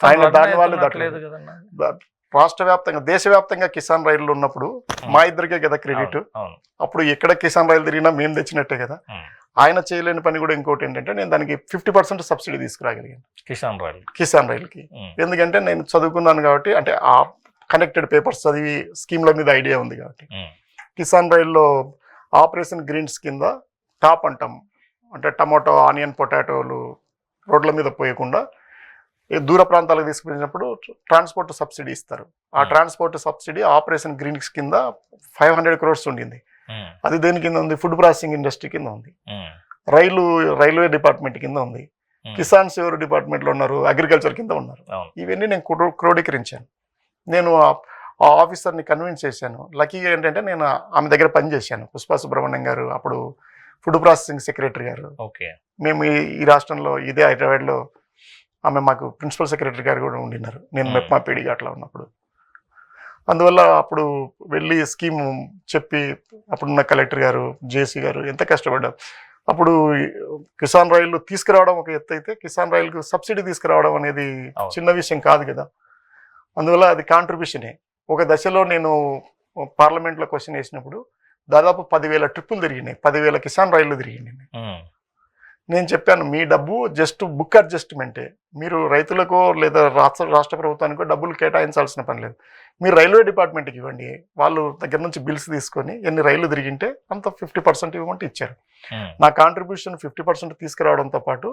ఆయన దానివల్ల రాష్ట్ర వ్యాప్తంగా, దేశవ్యాప్తంగా కిసాన్ రైళ్లు ఉన్నప్పుడు మా ఇద్దరికే కదా క్రెడిట్. అప్పుడు ఎక్కడ కిసాన్ రైలు తిరిగినా మేము తెచ్చినట్టే కదా. ఆయన చేయలేని పని కూడా ఇంకోటి ఏంటంటే, నేను దానికి 50% సబ్సిడీ తీసుకురాగలిగాను కిసాన్ రైలుకి. ఎందుకంటే నేను చదువుకున్నాను కాబట్టి, అంటే ఆ కనెక్టెడ్ పేపర్స్ చదివి స్కీమ్ల మీద ఐడియా ఉంది కాబట్టి. కిసాన్ రైల్లో ఆపరేషన్ గ్రీన్స్ కింద టాప్ అంటాం, అంటే టమాటో, ఆనియన్, పొటాటోలు రోడ్ల మీద పోయకుండా దూర ప్రాంతాలకు తీసుకువెళ్ళినప్పుడు ట్రాన్స్పోర్ట్ సబ్సిడీ ఇస్తారు. ఆ ట్రాన్స్పోర్ట్ సబ్సిడీ ఆపరేషన్ గ్రీన్స్ కింద 500 crores ఉండింది. అది దేని కింద ఉంది? ఫుడ్ ప్రాసెసింగ్ ఇండస్ట్రీ కింద ఉంది. రైల్వే డిపార్ట్మెంట్ కింద ఉంది. కిసాన్స్ ఎవరు డిపార్ట్మెంట్లో ఉన్నారు? అగ్రికల్చర్ కింద ఉన్నారు. ఇవన్నీ నేను క్రోడీకరించాను. నేను ఆ ఆఫీసర్ని కన్విన్స్ చేశాను. లక్కీగా ఏంటంటే నేను ఆమె దగ్గర పనిచేశాను. పుష్పా సుబ్రహ్మణ్యం గారు అప్పుడు ఫుడ్ ప్రాసెసింగ్ సెక్రటరీ గారు. మేము ఈ రాష్ట్రంలో ఇదే హైదరాబాద్లో ఆమె మాకు ప్రిన్సిపల్ సెక్రటరీ గారు కూడా ఉండినారు, నేను మెప్మా పీడిగా అట్లా ఉన్నప్పుడు. అందువల్ల అప్పుడు వెళ్ళి స్కీమ్ చెప్పి అప్పుడున్న కలెక్టర్ గారు, జేసీ గారు ఎంత కష్టపడ్డారు. అప్పుడు కిసాన్ రైలు తీసుకురావడం ఒక ఎత్తు అయితే, కిసాన్ రైలుకు సబ్సిడీ తీసుకురావడం అనేది చిన్న విషయం కాదు కదా. అందువల్ల అది కాంట్రిబ్యూషనే. ఒక దశలో నేను పార్లమెంట్లో క్వశ్చన్ వేసినప్పుడు దాదాపు 10,000 ట్రిప్పులు తిరిగినాయి, 10,000 కిసాన్ రైళ్లు తిరిగినాయి. నేను చెప్పాను మీ డబ్బు జస్ట్ బుక్ అడ్జస్ట్మెంటే, మీరు రైతులకో లేదా రాష్ట్ర ప్రభుత్వానికో డబ్బులు కేటాయించాల్సిన పని లేదు. మీరు రైల్వే డిపార్ట్మెంట్కి ఇవ్వండి, వాళ్ళు దగ్గర నుంచి బిల్స్ తీసుకొని ఎన్ని రైళ్లు తిరిగింటే అంత 50% ఇవ్వమంటే ఇచ్చారు. నా కాంట్రిబ్యూషన్ 50% తీసుకురావడంతో పాటు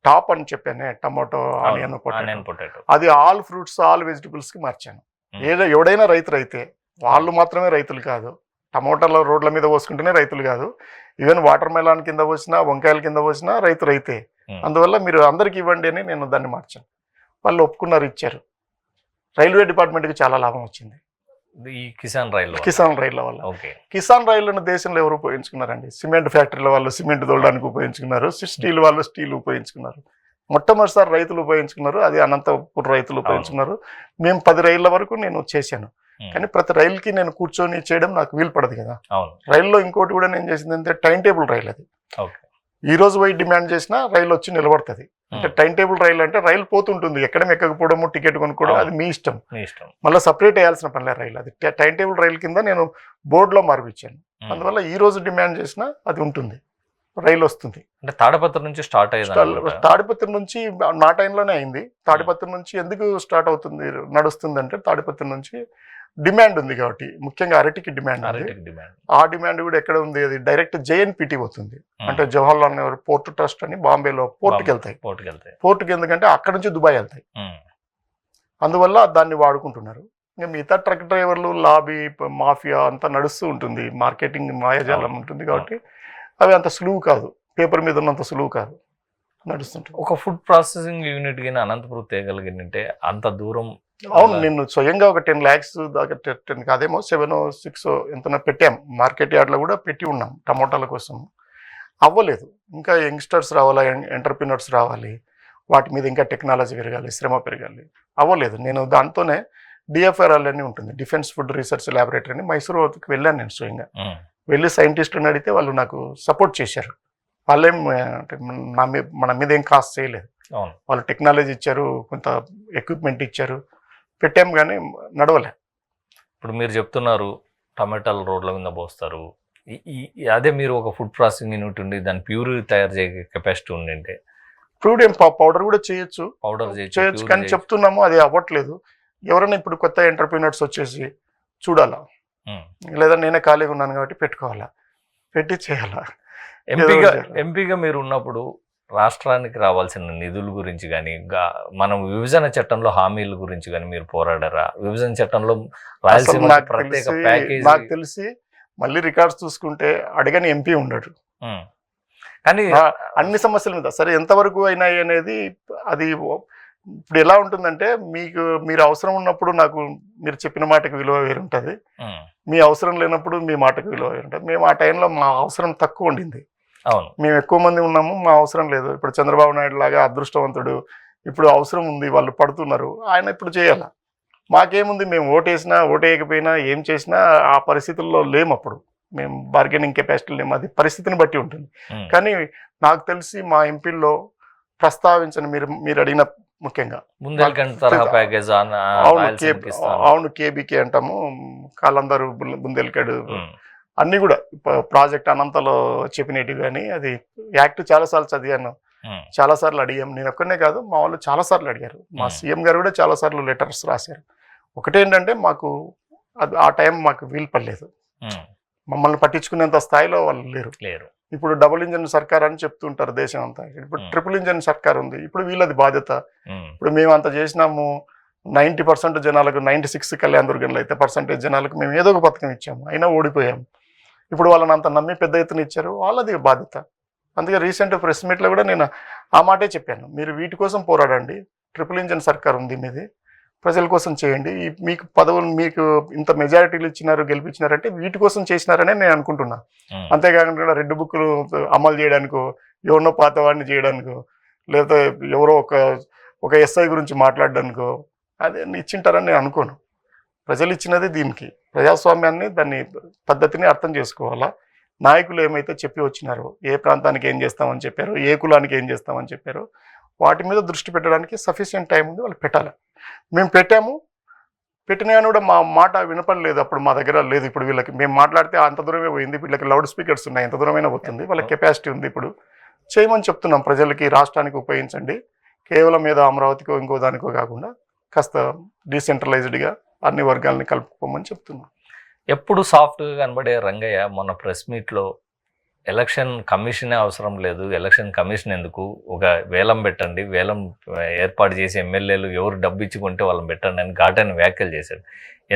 టాప్ అని చెప్పానే టమాటో, ఆనియన్, పొటాటో, అది ఆల్ ఫ్రూట్స్ ఆల్ వెజిటబుల్స్కి మార్చాను. ఎవడైనా రైతు అయితే వాళ్ళు మాత్రమే రైతులు కాదు, టమోటాలో రోడ్ల మీద పోసుకుంటేనే రైతులు కాదు, ఈవెన్ వాటర్ మెలాన్ కింద పోసినా వంకాయల కింద పోసినా రైతే. అందువల్ల మీరు అందరికి ఇవ్వండి అని నేను దాన్ని మార్చాను. వాళ్ళు ఒప్పుకున్నారు, ఇచ్చారు. రైల్వే డిపార్ట్మెంట్కి చాలా లాభం వచ్చింది ఈ కిసాన్ రైళ్ల వల్ల. కిసాన్ రైళ్లను దేశంలో ఎవరు ఉపయోగించుకున్నారండి? సిమెంట్ ఫ్యాక్టరీల వాళ్ళు సిమెంట్ తోలడానికి ఉపయోగించుకున్నారు, స్టీల్ వాళ్ళు స్టీల్ ఉపయోగించుకున్నారు. మొట్టమొదటిసారి రైతులు ఉపయోగించుకున్నారు, అది అనంతపురం రైతులు ఉపయోగించుకున్నారు. మేము 10 రైళ్ల వరకు నేను చేశాను. కానీ ప్రతి రైలుకి నేను కూర్చొని చేయడం నాకు వీలు పడదు కదా. రైల్లో ఇంకోటి కూడా నేను చేసింది అంటే టైం టేబుల్ రైలు. అది ఈ రోజు పోయి డిమాండ్ చేసినా రైలు వచ్చి నిలబడుతుంది. అంటే టైం టేబుల్ రైలు అంటే రైలు పోతుంటుంది, ఎక్కడ ఎక్కకపోవడము, టికెట్ కొనుక్కోవడం అది మీ ఇష్టం. మళ్ళీ సపరేట్ వేయాల్సిన పనిలే రైలు. అది టైం టేబుల్ రైలు కింద నేను బోర్డులో మార్పిచ్చాను. అందువల్ల ఈ రోజు డిమాండ్ చేసినా అది ఉంటుంది, రైలు వస్తుంది. అంటే తాడిపత్రి నుంచి స్టార్ట్ అయ్యింది. తాడిపత్రి నుంచి నా టైంలోనే అయింది. తాడిపత్రి నుంచి ఎందుకు స్టార్ట్ అవుతుంది నడుస్తుంది అంటే తాడిపత్రి నుంచి డిమాండ్ ఉంది కాబట్టి, ముఖ్యంగా అరటికి డిమాండ్ ఉంది. ఆ డిమాండ్ కూడా ఎక్కడ ఉంది, అది డైరెక్ట్ JNPT పోతుంది. అంటే జవహర్లాల్ నెహ్రూ పోర్ట్ ట్రస్ట్ అని బాంబేలో పోర్టుకి వెళ్తాయి. పోర్టుకి ఎందుకంటే అక్కడ నుంచి దుబాయ్ వెళ్తాయి. అందువల్ల దాన్ని వాడుకుంటున్నారు. ఇంకా మిగతా ట్రక్ డ్రైవర్లు లాబీ మాఫియా అంతా నడుస్తూ ఉంటుంది, మార్కెటింగ్ మాయాజాలం ఉంటుంది కాబట్టి అవి అంత సులువు కాదు, పేపర్ మీద ఉన్నంత సులువు కాదు, నడుస్తుంటుంది. ఒక ఫుడ్ ప్రాసెసింగ్ యూనిట్ కింద అనంతపురం తేగలిగిందంటే అంత దూరం. అవును, నేను స్వయంగా ఒక 10 lakhs దాకా 10 కాదేమో 7 or 6 ఎంతనో పెట్టాం. మార్కెట్ యార్డ్లో కూడా పెట్టి ఉన్నాం టమోటాల కోసం. అవ్వలేదు. ఇంకా యంగ్స్టర్స్ రావాలి, ఎంటర్ప్రినర్స్ రావాలి, వాటి మీద ఇంకా టెక్నాలజీ పెరగాలి, శ్రమ పెరగాలి. అవ్వలేదు. నేను దాంతోనే DFRL అని ఉంటుంది, డిఫెన్స్ ఫుడ్ రీసెర్చ్ ల్యాబొరేటరీ అని, మైసూరుకి వెళ్ళాను నేను స్వయంగా. వెళ్ళి సైంటిస్టులను అడిగితే వాళ్ళు నాకు సపోర్ట్ చేశారు. వాళ్ళేం అంటే మన మీద ఏం కాస్ట్ చేయలేదు. వాళ్ళు టెక్నాలజీ ఇచ్చారు, కొంత ఎక్విప్మెంట్ ఇచ్చారు, పెట్టాం కానీ నడవలే. ఇప్పుడు మీరు చెప్తున్నారు టమాటాలు రోడ్ల మీద పోస్తారు, అదే మీరు ఒక ఫుడ్ ప్రాసెసింగ్ యూనిట్ ఉండి దాన్ని ప్యూర్ తయారు చేసే కెపాసిటీ ఉండింటే ప్యూర్ ఏం పౌడర్ కూడా చేయొచ్చు కానీ చెప్తున్నాము అది అవ్వట్లేదు. ఎవరైనా ఇప్పుడు కొత్త ఎంటర్ప్రినర్స్ వచ్చేసి చూడాలా, లేదా నేనే ఖాళీగా ఉన్నాను కాబట్టి పెట్టుకోవాలా, పెట్టి చేయాలా. ఎంపీగా మీరు ఉన్నప్పుడు రాష్ట్రానికి రావాల్సిన నిధుల గురించి కానీ, మనం విభజన చట్టంలో హామీల గురించి కానీ మీరు పోరాడారా? విభజన చట్టంలో రాయలసీమ ప్రత్యేక ప్యాకేజ్ నాకు తెలిసి మళ్ళీ రికార్డ్స్ చూసుకుంటే అడగని ఎంపీ ఉండడు. కానీ అన్ని సమస్యల మీద సరే ఎంతవరకు అయినాయి అనేది అది ఇప్పుడు ఎలా ఉంటుందంటే, మీరు అవసరం ఉన్నప్పుడు నాకు మీరు చెప్పిన మాటకు విలువ వేరుంటుంది, మీ అవసరం లేనప్పుడు మీ మాటకు విలువ వేరుంటుంది. మేము ఆ టైంలో మా అవసరం తక్కువ ఉండింది. మేము ఎక్కువ మంది ఉన్నాము, మా అవసరం లేదు. ఇప్పుడు చంద్రబాబు నాయుడు లాగా అదృష్టవంతుడు, ఇప్పుడు అవసరం ఉంది, వాళ్ళు పడుతున్నారు, ఆయన ఇప్పుడు చేయాల. మాకేముంది, మేము ఓటేసినా ఓటేయకపోయినా ఏం చేసినా ఆ పరిస్థితుల్లో లేము. అప్పుడు మేము బార్గెనింగ్ కెపాసిటీ లేము, అది పరిస్థితిని బట్టి ఉంటుంది. కానీ నాకు తెలిసి మా ఎంపీల్లో ప్రస్తావించని మీరు అడిగిన ముఖ్యంగా అవును కేబీకే అంటాము, కాలందరూ బుందేల్ఖండ్ అన్ని కూడా ప్రాజెక్ట్ అనంతలో చెప్పినట్టు. కానీ అది యాక్ట్ చాలాసార్లు చదివాను, చాలాసార్లు అడిగాం. నేను ఒక్కనే కాదు, మా వాళ్ళు చాలాసార్లు అడిగారు. మా సీఎం గారు కూడా చాలాసార్లు లెటర్స్ రాశారు. ఒకటేంటంటే మాకు ఆ టైం మాకు వీలు పడలేదు, మమ్మల్ని పట్టించుకునేంత స్థాయిలో వాళ్ళు లేరు. ఇప్పుడు డబుల్ ఇంజన్ సర్కార్ అని చెప్తుంటారు దేశం అంతా, ఇప్పుడు ట్రిపుల్ ఇంజన్ సర్కార్ ఉంది. ఇప్పుడు వీళ్ళది బాధ్యత. ఇప్పుడు మేము అంత చేసినాము, 90% జనాలకు, 96 కళ్యాణ దుర్గంలో అయితే % జనాలకు మేము ఏదో ఒక పథకం ఇచ్చాము, అయినా ఓడిపోయాము. ఇప్పుడు వాళ్ళని అంత నమ్మి పెద్ద ఎత్తున ఇచ్చారు, వాళ్ళది బాధ్యత. అందుకే రీసెంట్ ప్రెస్ మీట్లో కూడా నేను ఆ మాటే చెప్పాను, మీరు వీటి కోసం పోరాడండి, ట్రిపుల్ ఇంజన్ సర్కార్ ఉంది మీది, ప్రజల కోసం చేయండి. మీకు పదవులు, మీకు ఇంత మెజారిటీలు ఇచ్చినారు, గెలిపించినారంటే వీటి కోసం చేసినారనే నేను అనుకుంటున్నా. అంతేకాకుండా రెడ్ బుక్లు అమలు చేయడానికో, ఎవరినో పాతవాడిని చేయడానికో, లేదా ఎవరో ఒక ఎస్ఐ గురించి మాట్లాడడానికో అది ఇచ్చింటారని నేను అనుకోను. ప్రజలు ఇచ్చినది దీనికి, ప్రజాస్వామ్యాన్ని, దాన్ని పద్ధతిని అర్థం చేసుకోవాలా. నాయకులు ఏమైతే చెప్పి వచ్చినారో, ఏ ప్రాంతానికి ఏం చేస్తామని చెప్పారో, ఏ కులానికి ఏం చేస్తామని చెప్పారో, వాటి మీద దృష్టి పెట్టడానికి సఫిషియెంట్ టైం ఉంది, వాళ్ళు పెట్టాలి. మేము పెట్టినా కూడా మా మాట వినపడలేదు, అప్పుడు మా దగ్గర లేదు. ఇప్పుడు వీళ్ళకి మేము మాట్లాడితే అంత దూరమే పోయింది, వీళ్ళకి లౌడ్ స్పీకర్స్ ఉన్నాయి, ఎంత దూరమైనా పోతుంది, వాళ్ళకి కెపాసిటీ ఉంది. ఇప్పుడు చేయమని చెప్తున్నాం ప్రజలకి, రాష్ట్రానికి ఉపయోగించండి, కేవలం ఏదో అమరావతికో ఇంకో దానికో కాకుండా కాస్త డీసెంట్రలైజ్డ్గా అన్ని వర్గాలని కలుపుకోమని చెప్తున్నాం. ఎప్పుడు సాఫ్ట్గా కనబడే రంగయ్య మొన్న ప్రెస్ మీట్లో ఎలక్షన్ కమిషనే అవసరం లేదు, ఎలక్షన్ కమిషన్ ఎందుకు, ఒక వేలం పెట్టండి, వేలం ఏర్పాటు చేసి ఎమ్మెల్యేలు ఎవరు డబ్బు ఇచ్చుకుంటే వాళ్ళని పెట్టండి అని ఘాటైన వ్యాఖ్యలు చేశాడు.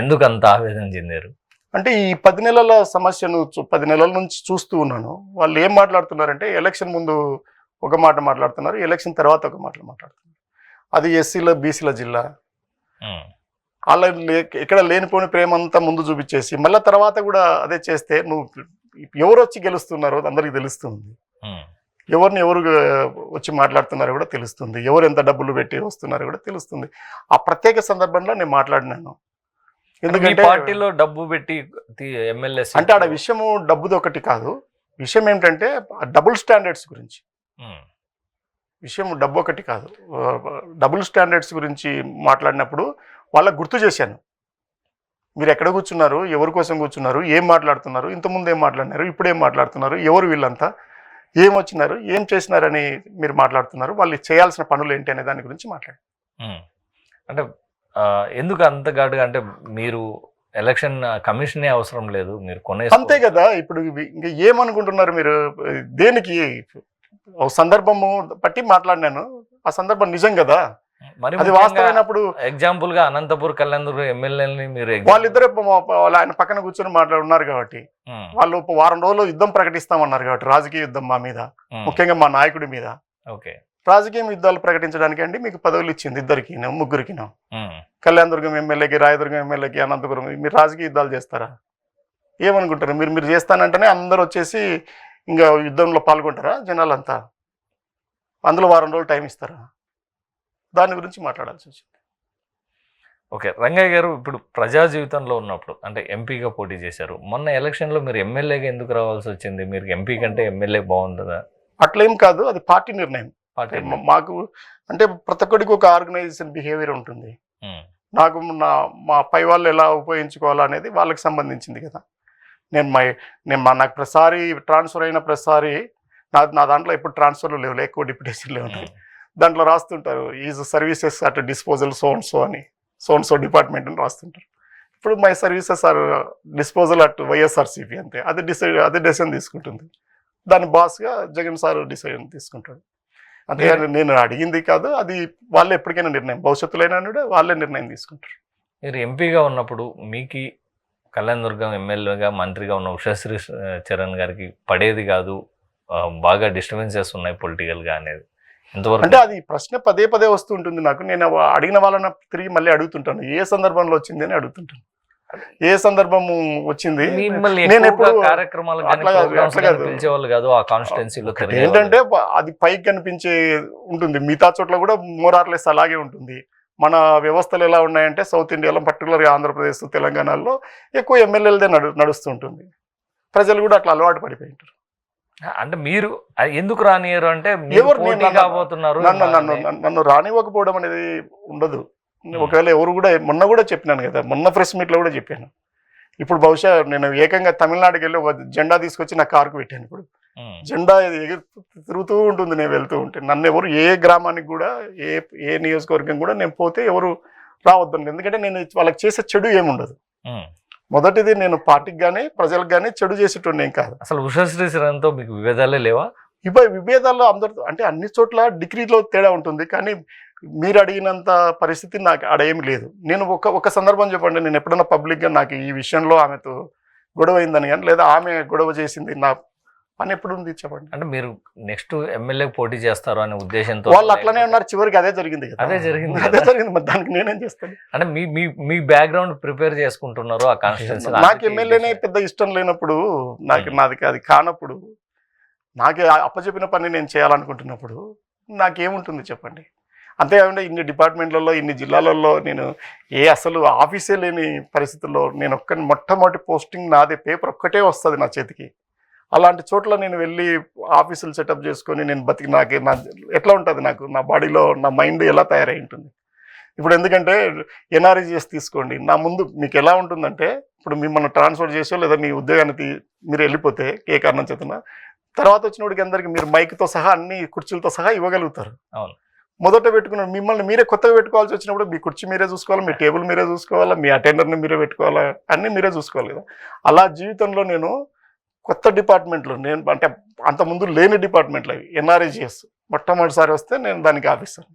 ఎందుకు అంత ఆవేదన చెందారు? అంటే ఈ 10 నెలల సమస్యను 10 నెలల నుంచి చూస్తూ ఉన్నాను. వాళ్ళు ఏం మాట్లాడుతున్నారంటే ఎలక్షన్ ముందు ఒక మాట మాట్లాడుతున్నారు, ఎలక్షన్ తర్వాత ఒక మాట మాట్లాడుతున్నారు. అది ఎస్సీల బీసీల జిల్లా, వాళ్ళ ఎక్కడ లేనిపోని ప్రేమ అంతా ముందు చూపించేసి మళ్ళీ తర్వాత కూడా అదే చేస్తే నువ్వు ఎవరు వచ్చి గెలుస్తున్నారో అందరికి తెలుస్తుంది, ఎవరిని ఎవరు వచ్చి మాట్లాడుతున్నారో కూడా తెలుస్తుంది, ఎవరు ఎంత డబ్బులు పెట్టి వస్తున్నారో కూడా తెలుస్తుంది. ఆ ప్రత్యేక సందర్భంలో నేను మాట్లాడినాను. ఎందుకంటే పార్టీలో డబ్బు పెట్టి ఎమ్మెల్యే అంటే ఆడ విషయము డబ్బుది ఒకటి కాదు, విషయం ఏంటంటే డబుల్ స్టాండర్డ్స్ గురించి. విషయం డబ్బు ఒకటి కాదు, డబుల్ స్టాండర్డ్స్ గురించి మాట్లాడినప్పుడు వాళ్ళకు గుర్తు చేశాను. మీరు ఎక్కడ కూర్చున్నారు, ఎవరి కోసం కూర్చున్నారు, ఏం మాట్లాడుతున్నారు, ఇంతకుముందు ఏం మాట్లాడినారు, ఇప్పుడు ఏం మాట్లాడుతున్నారు, ఎవరు వీళ్ళంతా, ఏం వచ్చినారు, ఏం చేసినారని మీరు మాట్లాడుతున్నారు, వాళ్ళు చేయాల్సిన పనులు ఏంటి అనే దాని గురించి మాట్లాడారు. అంటే ఎందుకు అంత ఘాటుగా? అంటే మీరు ఎలక్షన్ కమిషనే అవసరం లేదు, మీరు కొనే అంతే కదా. ఇప్పుడు ఇంకా ఏమనుకుంటున్నారు మీరు? దేనికి సందర్భము బట్టి మాట్లాడినాను, ఆ సందర్భం నిజం కదా, అది వాస్తవమైనప్పుడు. ఎగ్జాంపుల్ గా అనంతపూర్ కళ్యాణదుర్గం ఎమ్మెల్యేని మీరు వాళ్ళిద్దరు ఆయన పక్కన కూర్చొని మాట్లాడున్నారు కాబట్టి, వాళ్ళు వారం రోజులు యుద్ధం ప్రకటిస్తామన్నారు కాబట్టి, రాజకీయ యుద్ధం మా మీద, ముఖ్యంగా మా నాయకుడి మీద. ఓకే, రాజకీయ యుద్ధాలు ప్రకటించడానికి అండి మీకు పదవులు ఇచ్చింది ఇద్దరికి, ముగ్గురికి. కళ్యాణదుర్గం ఎమ్మెల్యేకి, రాయదుర్గం ఎమ్మెల్యేకి, అనంతపురం. మీరు రాజకీయ యుద్ధాలు చేస్తారా? ఏమనుకుంటారు మీరు చేస్తానంటేనే అందరు వచ్చేసి ఇంకా యుద్ధంలో పాల్గొంటారా జనాలంతా? అందులో వారం రోజులు టైం ఇస్తారా? దాని గురించి మాట్లాడాల్సి వచ్చింది. ఓకే, రంగయ్య గారు ఇప్పుడు ప్రజా జీవితంలో ఉన్నప్పుడు అంటే ఎంపీగా పోటీ చేశారు, మొన్న ఎలక్షన్లో మీరు ఎమ్మెల్యేగా ఎందుకు రావాల్సి వచ్చింది? మీరు ఎంపీ కంటే ఎమ్మెల్యే బాగుంటుందా? అట్లేం కాదు, అది పార్టీ నిర్ణయం. మాకు అంటే ప్రతి ఒక్కడికి ఒక ఆర్గనైజేషన్ బిహేవియర్ ఉంటుంది. నాకు మా పై వాళ్ళు ఎలా ఉపయోగించుకోవాలా అనేది వాళ్ళకి సంబంధించింది కదా. నాకు ప్రతిసారి ట్రాన్స్ఫర్ అయిన ప్రతిసారి నా దాంట్లో ఎప్పుడు ట్రాన్స్ఫర్లు లేవు, ఎక్కువ డిప్యుటేషన్లే ఉంటాయి. దాంట్లో రాస్తుంటారు is services at disposal so అని డిపార్ట్మెంట్ అని రాస్తుంటారు. ఇప్పుడు my services are disposal at YSRCP, అంతే. అదే డెసిషన్ తీసుకుంటుంది. దాని బాస్గా జగన్ సార్ డిసిజన్ తీసుకుంటాడు. అంతే, నేను అడిగింది కాదు, అది వాళ్ళే ఎప్పటికైనా నిర్ణయం, భవిష్యత్తులో అయినా వాళ్ళే నిర్ణయం తీసుకుంటారు. మీరు ఎంపీగా ఉన్నప్పుడు మీకు కళ్యాణదుర్గం ఎమ్మెల్యేగా మంత్రిగా ఉన్న ఉషశ్రీ చరణ్ గారికి పడేది కాదు, బాగా డిస్టర్బెన్సెస్ ఉన్నాయి పొలిటికల్గా అనేది ఎంతవరకు? అంటే అది ప్రశ్న పదే పదే వస్తుంటుంది నాకు. నేను అడిగిన వాళ్ళని తిరిగి మళ్ళీ అడుగుతుంటాను, ఏ సందర్భంలో వచ్చింది అని అడుగుతుంటాను. ఏ సందర్భం వచ్చింది? నేను ఎప్పుడు పిలిచేవాళ్ళు కాదు ఆ కాన్స్టిట్యున్సీలో. ఏంటంటే అది పైకి కనిపించే ఉంటుంది, మిగతా చోట్ల కూడా మోరార్లెస్ అలాగే ఉంటుంది. మన వ్యవస్థలు ఎలా ఉన్నాయంటే సౌత్ ఇండియాలో, పర్టికులర్గా ఆంధ్రప్రదేశ్, తెలంగాణలో ఎక్కువ ఎమ్మెల్యేలదే నడుస్తుంటుంది. ప్రజలు కూడా అట్లా అలవాటు పడిపోయి ఉంటారు. అంటే మీరు ఎందుకు రానియరు అంటే కాబోతున్నారు, నన్ను రానివ్వకపోవడం అనేది ఉండదు. ఒకవేళ ఎవరు కూడా, మొన్న కూడా చెప్పినాను కదా, మొన్న ప్రెస్ మీట్లో కూడా చెప్పాను. ఇప్పుడు బహుశా నేను ఏకంగా తమిళనాడుకి వెళ్ళి ఒక జెండా తీసుకొచ్చి నా కారుకు పెట్టాను. ఇప్పుడు జెండా తిరుగుతూ ఉంటుంది నేను వెళ్తూ ఉంటే. నన్ను ఎవరు ఏ గ్రామానికి కూడా, ఏ నియోజకవర్గం కూడా నేను పోతే ఎవరు రావద్దండి. ఎందుకంటే నేను వాళ్ళకి చేసే చెడు ఏముండదు. మొదటిది, నేను పార్టీకి కానీ ప్రజలకు కానీ చెడు చేసేటోడు ఏం కాదు. అసలు ఉషశ్రీ చరణ్తో మీకు విభేదాలే లేవా? విభేదాల్లో అందరితో అంటే అన్ని చోట్ల డిగ్రీలో తేడా ఉంటుంది, కానీ మీరు అడిగినంత పరిస్థితి నాకు ఆడ ఏమి లేదు. నేను ఒక సందర్భం చెప్పండి, నేను ఎప్పుడైనా పబ్లిక్గా నాకు ఈ విషయంలో ఆమెతో గొడవ అయిందని కానీ, లేదా ఆమె గొడవ చేసింది నా పని ఎప్పుడు ఉంది చెప్పండి. అంటే మీరు నెక్స్ట్ ఎమ్మెల్యే పోటీ చేస్తారు అనే ఉద్దేశంతో వాళ్ళు అట్లనే ఉన్నారు. చివరికి అదే జరిగింది. అదే జరిగింది. మరి దానికి నేనేం చేస్తాను? అంటే మీ బ్యాక్గ్రౌండ్ ప్రిపేర్ చేసుకుంటున్నారు ఆ కాన్స్టిట్యున్సీ. నాకు ఎమ్మెల్యేనే పెద్ద ఇష్టం లేనప్పుడు, నాది అది కానప్పుడు, నాకే అప్పచెప్పిన పని నేను చేయాలనుకుంటున్నప్పుడు నాకేముంటుంది చెప్పండి? అంతేకాకుండా ఇన్ని డిపార్ట్మెంట్లలో, ఇన్ని జిల్లాలలో నేను అసలు ఆఫీసే లేని పరిస్థితుల్లో నేను మొట్టమొదటి పోస్టింగ్ నాదే, పేపర్ ఒక్కటే వస్తుంది నా చేతికి. అలాంటి చోట్ల నేను వెళ్ళి ఆఫీసులు సెటప్ చేసుకొని నేను నా ఎట్లా ఉంటుంది, నా బాడీలో నా మైండ్ ఎలా తయారై ఉంటుంది? ఇప్పుడు ఎందుకంటే ఎన్ఆర్ఈజీఎస్ తీసుకోండి, నా ముందు మీకు ఎలా ఉంటుందంటే, ఇప్పుడు మిమ్మల్ని ట్రాన్స్ఫర్ చేసో లేదా మీ ఉద్యోగానికి మీరు వెళ్ళిపోతే ఏ కారణం చేతన తర్వాత వచ్చినోడికి అందరికి మీరు మైక్తో సహా అన్ని కుర్చీలతో సహా ఇవ్వగలుగుతారు. అవును. మొదట పెట్టుకున్న మిమ్మల్ని మీరే కొత్తగా పెట్టుకోవాల్సి వచ్చినప్పుడు మీ కుర్చీ మీరే చూసుకోవాలా, మీ టేబుల్ మీరే చూసుకోవాలా, మీ అటెండర్ని మీరే పెట్టుకోవాలా, అన్నీ మీరే చూసుకోవాలి కదా. అలా జీవితంలో నేను కొత్త డిపార్ట్మెంట్లు, నేను అంటే అంతకుముందు లేని డిపార్ట్మెంట్లు అవి ఎన్ఆర్ఐజిఎస్ మొట్టమొదటిసారి వస్తే నేను దానికి ఆఫీసర్.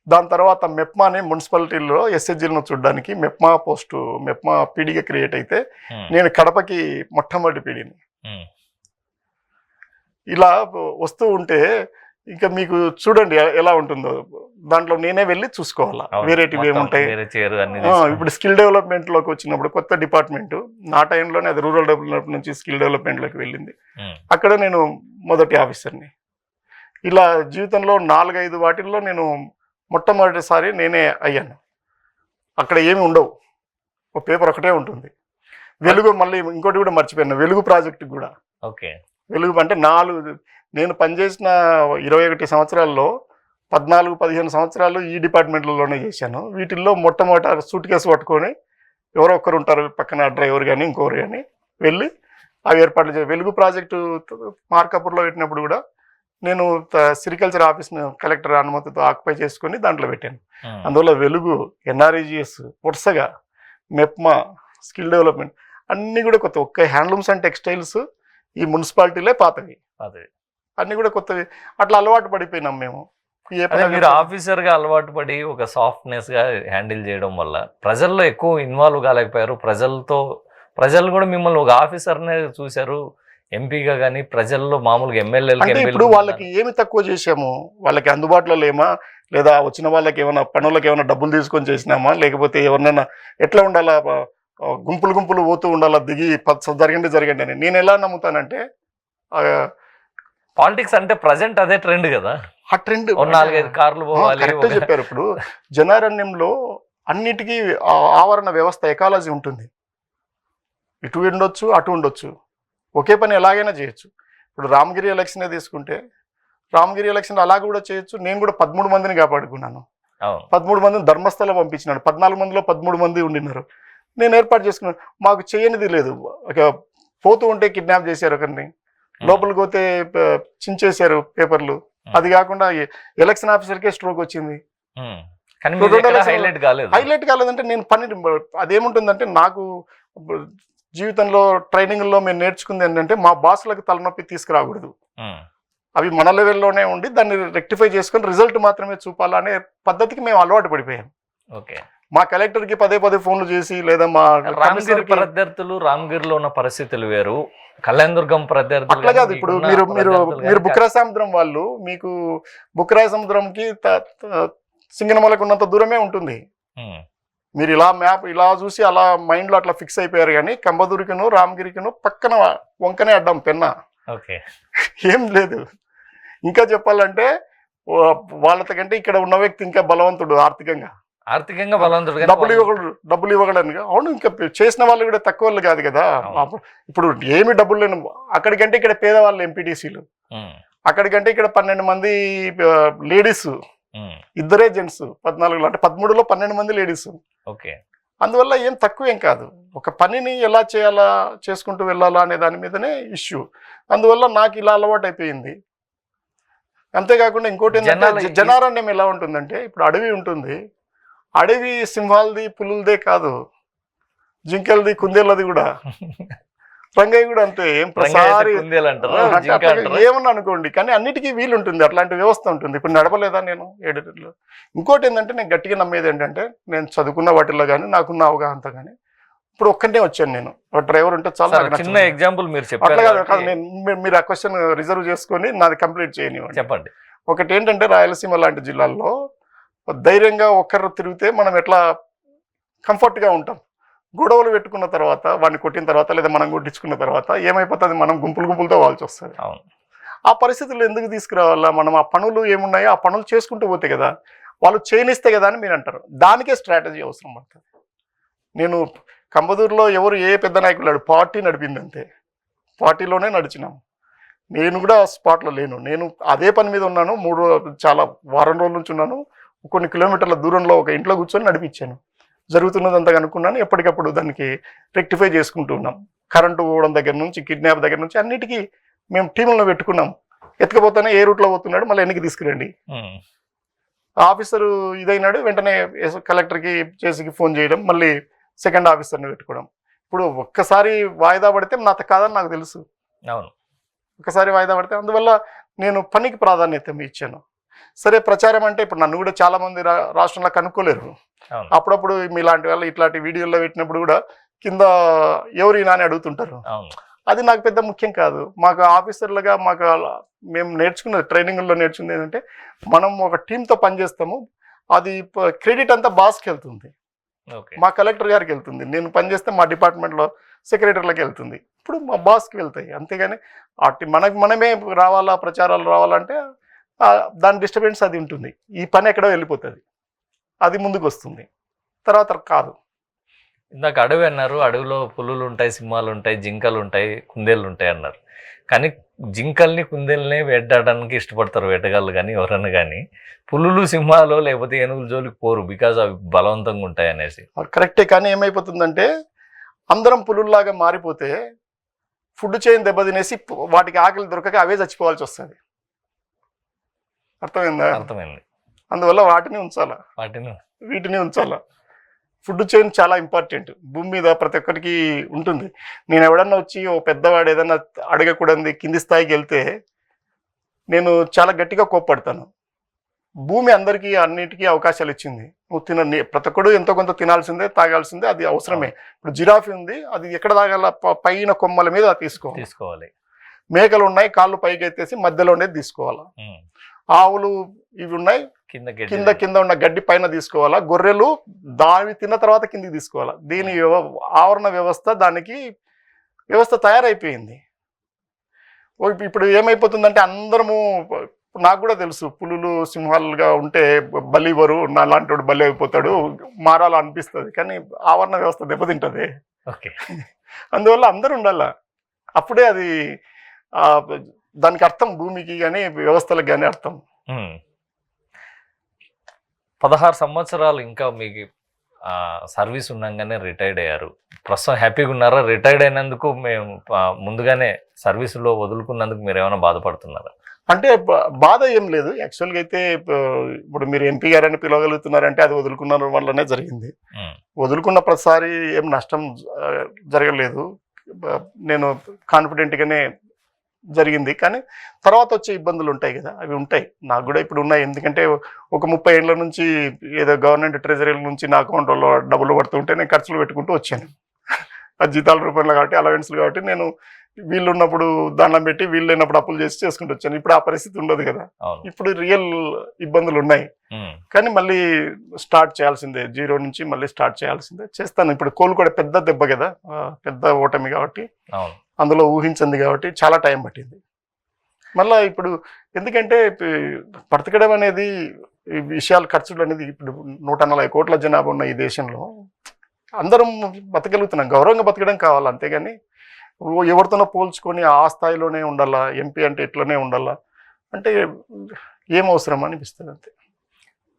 దాని తర్వాత మెప్మా అనే మున్సిపాలిటీలో ఎస్హెచ్జీలను చూడడానికి మెప్మా పీడీగా క్రియేట్ అయితే నేను కడపకి మొట్టమొదటి పీడీని. ఇలా వస్తూ ఉంటే ఇంకా మీకు చూడండి ఎలా ఉంటుందో. దాంట్లో నేనే వెళ్ళి చూసుకోవాలా వేరేటివి ఏముంటాయి. ఇప్పుడు స్కిల్ డెవలప్మెంట్లోకి వచ్చినప్పుడు కొత్త డిపార్ట్మెంట్, నా టైంలోనే అది రూరల్ డెవలప్మెంట్ నుంచి స్కిల్ డెవలప్మెంట్లోకి వెళ్ళింది. అక్కడ నేను మొదటి ఆఫీసర్ని. ఇలా జీవితంలో 4-5 వాటిల్లో నేను మొట్టమొదటిసారి నేనే అయ్యాను. అక్కడ ఏమి ఉండవు, ఒక పేపర్ ఒకటే ఉంటుంది. వెలుగు, మళ్ళీ ఇంకోటి కూడా మర్చిపోయాను, వెలుగు ప్రాజెక్టు కూడా. ఓకే. వెలుగు అంటే నేను పనిచేసిన 21 సంవత్సరాల్లో 14-15 సంవత్సరాలు ఈ డిపార్ట్మెంట్లలోనే చేశాను. వీటిల్లో మొట్టమొదట సూట్ కేసు పట్టుకొని ఎవరో ఒక్కరు ఉంటారు పక్కన, డ్రైవర్ కానీ ఇంకొకరు కానీ వెళ్ళి అవి ఏర్పాట్లు చేయాలి. వెలుగు ప్రాజెక్టు మార్కాపూర్లో పెట్టినప్పుడు కూడా నేను సిరికల్చర్ ఆఫీస్ను కలెక్టర్ అనుమతితో ఆక్యుపై చేసుకొని దాంట్లో పెట్టాను. అందువల్ల వెలుగు, ఎన్ఆర్ఐజిఎస్, వరుసగా మెప్మా, స్కిల్ డెవలప్మెంట్ అన్నీ కూడా కొత్త. ఒక్క హ్యాండ్లూమ్స్ అండ్ టెక్స్టైల్స్ ఈ మున్సిపాలిటీలే పాతవి, అన్నీ కూడా కొత్తవి. అట్లా అలవాటు పడిపోయినాం మేము. మీరు ఆఫీసర్గా అలవాటు పడి ఒక సాఫ్ట్నెస్గా హ్యాండిల్ చేయడం వల్ల ప్రజల్లో ఎక్కువ ఇన్వాల్వ్ కాలేకపోయారు. ప్రజలు కూడా మిమ్మల్ని ఒక ఆఫీసర్నే చూశారు. ఎంపీగా కానీ ప్రజల్లో మామూలుగా ఎమ్మెల్యేలు ఇప్పుడు వాళ్ళకి ఏమి తక్కువ చేసాము, వాళ్ళకి అందుబాటులో లేమా, లేదా వచ్చిన వాళ్ళకి ఏమైనా పనులకు ఏమైనా డబ్బులు తీసుకొని చేసినామా, లేకపోతే ఎవరినైనా ఎట్లా ఉండాలా, గుంపులు పోతూ ఉండాలా, దిగి జరగండి అని నేను ఎలా నమ్ముతానంటే, పాలిటిక్స్ అంటే ప్రజెంట్ అదే ట్రెండ్ కదా. ఆ ట్రెండ్ 4-5 కార్లు పోవాలి. కరెక్ట్ చెప్పారు. ఇప్పుడు జనారణ్యంలో అన్నిటికీ ఆవరణ వ్యవస్థ, ఎకాలజీ ఉంటుంది. ఇటు ఉండొచ్చు, అటు ఉండొచ్చు, ఒకే పని ఎలాగైనా చేయొచ్చు. ఇప్పుడు రామగిరి ఎలక్షనే తీసుకుంటే, రామగిరి ఎలక్షన్ అలా కూడా చేయొచ్చు. నేను కూడా 13 మందిని కాపాడుకున్నాను. 13 మందిని ధర్మస్థలం పంపించినాడు. 14 మందిలో 13 మంది ఉండినారు. నేను ఏర్పాటు చేసుకున్నాను. మాకు చేయనిది లేదు. పోతూ ఉంటే కిడ్నాప్ చేశారు ఒకరిని, లోపలికి పోతే చించేశారు పేపర్లు. అది కాకుండా ఎలక్షన్ ఆఫీసర్కే స్ట్రోక్ వచ్చింది. హైలైట్ కాలేదంటే నేను పని అదేముంటుందంటే, నాకు జీవితంలో ట్రైనింగ్లో మేము నేర్చుకుంది ఏంటంటే, మా బాసులకు తలనొప్పి తీసుకురాకూడదు. అవి మన లెవెల్లోనే ఉండి దాన్ని రెక్టిఫై చేసుకొని రిజల్ట్ మాత్రమే చూపాలనే పద్ధతికి మేము అలవాటు పడిపోయాం. ఓకే. మా కలెక్టర్కి పదే ఫోన్లు చేసి, లేదా మా రామగిరి ప్రత్యర్థులు, రామగిరిలో ఉన్న పరిస్థితులు వేరు, కళ్యాణదుర్గం ప్రత్యర్థులు అట్లా కాదు. ఇప్పుడు మీరు బుక్రాసముద్రం వాళ్ళు, మీకు బుక్రాసముద్రంకి సింగనమలకు ఉన్నంత దూరమే ఉంటుంది. మీరు ఇలా మ్యాప్ ఇలా చూసి అలా మైండ్లో అట్లా ఫిక్స్ అయిపోయారు. కానీ కంబదూరికిను రామగిరికిను పక్కన వంకనే అడ్డం పెన్నా. ఓకే. ఏం లేదు. ఇంకా చెప్పాలంటే వాళ్ళతో కంటే ఇక్కడ ఉన్న వ్యక్తి ఇంకా బలవంతుడు, ఆర్థికంగా బలవంతుడు, డబ్బులు ఇవ్వగలను. అవును, ఇంకా చేసిన వాళ్ళు కూడా తక్కువ వాళ్ళు కాదు కదా. ఇప్పుడు ఏమి డబ్బులు లేను. అక్కడికంటే ఇక్కడ పేదవాళ్ళు ఎంపీటీసీలు, అక్కడికంటే ఇక్కడ 12 మంది లేడీస్, 2 జెంట్స్, 14 అంటే 13లో 12 మంది లేడీస్. ఓకే. అందువల్ల ఏం తక్కువేం కాదు. ఒక పనిని ఎలా చేయాలా, చేసుకుంటూ వెళ్ళాలా అనే దాని మీదనే ఇష్యూ. అందువల్ల నాకు ఇలా అలవాటు అయిపోయింది. అంతేకాకుండా ఇంకోటి ఏంటంటే, జనారణ్యం ఎలా ఉంటుందంటే, ఇప్పుడు అడవి ఉంటుంది. అడవి సింహాలది, పులులదే కాదు, జింకలది, కుందేళ్ళది కూడా. రంగయ్య కూడా అంతే. ఏమన్నా అనుకోండి, కానీ అన్నిటికీ వీలు ఉంటుంది. అట్లాంటి వ్యవస్థ ఉంటుంది. ఇప్పుడు నడపలేదా నేను 7 ఇంకోటి ఏంటంటే, నేను గట్టిగా నమ్మేది ఏంటంటే, నేను చదువుకున్న వాటిల్లో కానీ నాకున్న అవగాహనతో కానీ ఇప్పుడు ఒక్కటే వచ్చాను. నేను డ్రైవర్ ఉంటే చాలా చిన్న ఎగ్జాంపుల్ మీరు చెప్పారు. అట్లా కాదు, మీరు ఆ క్వశ్చన్ రిజర్వ్ చేసుకొని నాది కంప్లీట్ చేయనివ్వండి. చెప్పండి. ఒకటి ఏంటంటే, రాయలసీమ లాంటి జిల్లాల్లో ధైర్యంగా ఒక్కరు తిరిగితే మనం ఎట్లా కంఫర్ట్గా ఉంటాం. గొడవలు పెట్టుకున్న తర్వాత, వాడిని కొట్టిన తర్వాత, లేదా మనం కొట్టించుకున్న తర్వాత ఏమైపోతుంది, మనం గుంపులతో వాల్సి వస్తుంది. ఆ పరిస్థితులు ఎందుకు తీసుకురావాలా? మనం ఆ పనులు ఏమున్నాయో ఆ పనులు చేసుకుంటూ పోతే కదా, వాళ్ళు చేయనిస్తే కదా అని మీరు అంటారు. దానికే స్ట్రాటజీ అవసరం పడుతుంది. నేను కంబదూరులో ఏ పెద్ద నాయకులు లేడు, పార్టీ నడిపింది అంతే. పార్టీలోనే నడిచినాము. నేను కూడా స్పాట్లో లేను. నేను అదే పని మీద ఉన్నాను. చాలా వారం రోజుల నుంచి ఉన్నాను. కొన్ని కిలోమీటర్ల దూరంలో ఒక ఇంట్లో కూర్చొని నడిపించాను. జరుగుతున్నదంతా అనుకున్నాను. ఎప్పటికప్పుడు దానికి రెక్టిఫై చేసుకుంటూ ఉన్నాం. కరెంటు పోవడం దగ్గర నుంచి, కిడ్నాప్ దగ్గర నుంచి అన్నిటికీ మేము టీంలో పెట్టుకున్నాం. ఎత్తుకపోతానే ఏ రూట్లో పోతున్నాడు, మళ్ళీ ఎన్నికి తీసుకురండి. ఆఫీసరు ఇదైనాడు, వెంటనే కలెక్టర్కి చేసికి ఫోన్ చేయడం, మళ్ళీ సెకండ్ ఆఫీసర్ని పెట్టుకోవడం. ఇప్పుడు ఒక్కసారి వాయిదా పడితే నాత కాదని నాకు తెలుసు. అవును, ఒకసారి వాయిదా పడితే అందువల్ల నేను పనికి ప్రాధాన్యత ఇచ్చాను. సరే, ప్రచారం అంటే ఇప్పుడు నన్ను కూడా చాలా మంది రాష్ట్రంలో కనుక్కోలేరు. అప్పుడప్పుడు మీలాంటి వాళ్ళు ఇట్లాంటి వీడియోల్లో పెట్టినప్పుడు కూడా కింద ఎవరు అని అడుగుతుంటారు. అది నాకు పెద్ద ముఖ్యం కాదు. మాకు ఆఫీసర్లుగా మేము నేర్చుకున్నది, ట్రైనింగ్లో నేర్చుకుంది ఏంటంటే మనం ఒక టీంతో పనిచేస్తాము. అది క్రెడిట్ అంతా బాస్కి వెళ్తుంది, మా కలెక్టర్ గారికి వెళ్తుంది. నేను పనిచేస్తే మా డిపార్ట్మెంట్లో సెక్రటరీలకు వెళ్తుంది. ఇప్పుడు మా బాస్కి వెళ్తాయి. అంతేగాని మనమే రావాలా, ప్రచారాలు రావాలంటే దాని డిస్టర్బెన్స్ అది ఉంటుంది. ఈ పని ఎక్కడో వెళ్ళిపోతుంది, అది ముందుకు వస్తుంది, తర్వాత కాదు. ఇందాక అడవి అన్నారు, అడవిలో పులులు ఉంటాయి, సింహాలు ఉంటాయి, జింకలు ఉంటాయి, కుందేళ్ళు ఉంటాయి అన్నారు. కానీ జింకల్ని కుందేళ్ళని వేటాడడానికి ఇష్టపడతారు వేటగాళ్ళు కానీ ఎవరన్నా. కానీ పులులు సింహాలు లేకపోతే ఏనుగుల జోలికి పోరు, బికాజ్ అవి బలవంతంగా ఉంటాయి అనేసి. కరెక్టే, కానీ ఏమైపోతుందంటే అందరం పులుల్లాగా మారిపోతే ఫుడ్ చైన్ దెబ్బతినేసి వాటికి ఆకలి దొరకక అవే చచ్చిపోవాల్సి వస్తుంది. అర్థమైందా? అర్థమైంది. అందువల్ల వీటిని ఉంచాలా. ఫుడ్ చైన్ చాలా ఇంపార్టెంట్. భూమి మీద ప్రతి ఒక్కరికి ఉంటుంది. నేను ఎవడన్నా వచ్చి ఓ పెద్దవాడు ఏదన్నా అడగకూడదు కింది స్థాయికి వెళ్తే నేను చాలా గట్టిగా కోప్పడతాను. భూమి అందరికీ అన్నిటికీ అవకాశాలు ఇచ్చింది. నువ్వు ప్రతి ఒక్కడు ఎంతో కొంత తినాల్సిందే, తాగాల్సిందే, అది అవసరమే. ఇప్పుడు జిరాఫీ ఉంది, అది ఎక్కడ తాగాల? పైన కొమ్మల మీద తీసుకోవాలి. మేకలు ఉన్నాయి, కాళ్ళు పైకి ఎత్తేసి మధ్యలో ఉండేది తీసుకోవాలా. ఆవులు ఇవి ఉన్నాయి, కింద ఉన్న గడ్డి పైన తీసుకోవాలా. గొర్రెలు దాని తిన్న తర్వాత కిందికి తీసుకోవాలా. దీని ఆవరణ దానికి వ్యవస్థ తయారైపోయింది. ఇప్పుడు ఏమైపోతుందంటే అందరము, నాకు కూడా తెలుసు, పులులు సింహాలుగా ఉంటే బలి ఇవ్వరు, నా లాంటి వాడు బలి అయిపోతాడు, మారాలా అనిపిస్తుంది. కానీ ఆవరణ వ్యవస్థ దెబ్బతింటది. అందువల్ల అందరూ ఉండాల. అప్పుడే అది దానికి అర్థం, భూమికి కానీ వ్యవస్థలకు కానీ అర్థం. 16 సంవత్సరాలు ఇంకా మీకు సర్వీస్ ఉండగానే రిటైర్డ్ అయ్యారు. ప్రస్తుతం హ్యాపీగా ఉన్నారా? రిటైర్డ్ అయినందుకు మేము ముందుగానే సర్వీసులో వదులుకున్నందుకు మీరు ఏమైనా బాధపడుతున్నారా? అంటే బాధ ఏం లేదు. యాక్చువల్గా అయితే ఇప్పుడు మీరు ఎంపీ గారని పిలవగలుగుతున్నారంటే అది వదులుకున్న వల్లనే జరిగింది. వదులుకున్న ప్రతిసారి ఏం నష్టం జరగలేదు. నేను కాన్ఫిడెంట్గానే జరిగింది. కానీ తర్వాత వచ్చే ఇబ్బందులు ఉంటాయి కదా, అవి ఉంటాయి. నాకు కూడా ఇప్పుడు ఉన్నాయి. ఎందుకంటే ఒక 30 ఏళ్ళ నుంచి ఏదో గవర్నమెంట్ ట్రెజరీల నుంచి నా అకౌంట్లో డబ్బులు పడుతుంటే నేను ఖర్చులు పెట్టుకుంటూ వచ్చాను. అది జీతాల రూపంలో కాబట్టి, అలవెన్స్లు కాబట్టి నేను వీళ్ళు ఉన్నప్పుడు దండం పెట్టి, వీళ్ళు లేనప్పుడు అప్పులు చేసి చేసుకుంటూ వచ్చాను. ఇప్పుడు ఆ పరిస్థితి ఉండదు కదా. ఇప్పుడు రియల్ ఇబ్బందులు ఉన్నాయి. కానీ మళ్ళీ స్టార్ట్ చేయాల్సిందే, జీరో నుంచి మళ్ళీ స్టార్ట్ చేయాల్సిందే. చేస్తాను. ఇప్పుడు కోలుకోవడం పెద్ద దెబ్బ కదా, పెద్ద ఓటమి కాబట్టి, అందులో ఊహించింది కాబట్టి చాలా టైం పట్టింది. మళ్ళీ ఇప్పుడు ఎందుకంటే బ్రతకడం అనేది, ఈ విషయాలు ఖర్చులు అనేది, ఇప్పుడు 140 కోట్ల జనాభా ఉన్న ఈ దేశంలో అందరం బతకగలుగుతున్నాం. గౌరవంగా బతకడం కావాలి, అంతేగాని ఎవరితోనో పోల్చుకొని ఆ స్థాయిలోనే ఉండాలా, ఎంపీ అంటే ఇట్లనే ఉండాలా అంటే ఏం అవసరం అనిపిస్తుంది అంతే.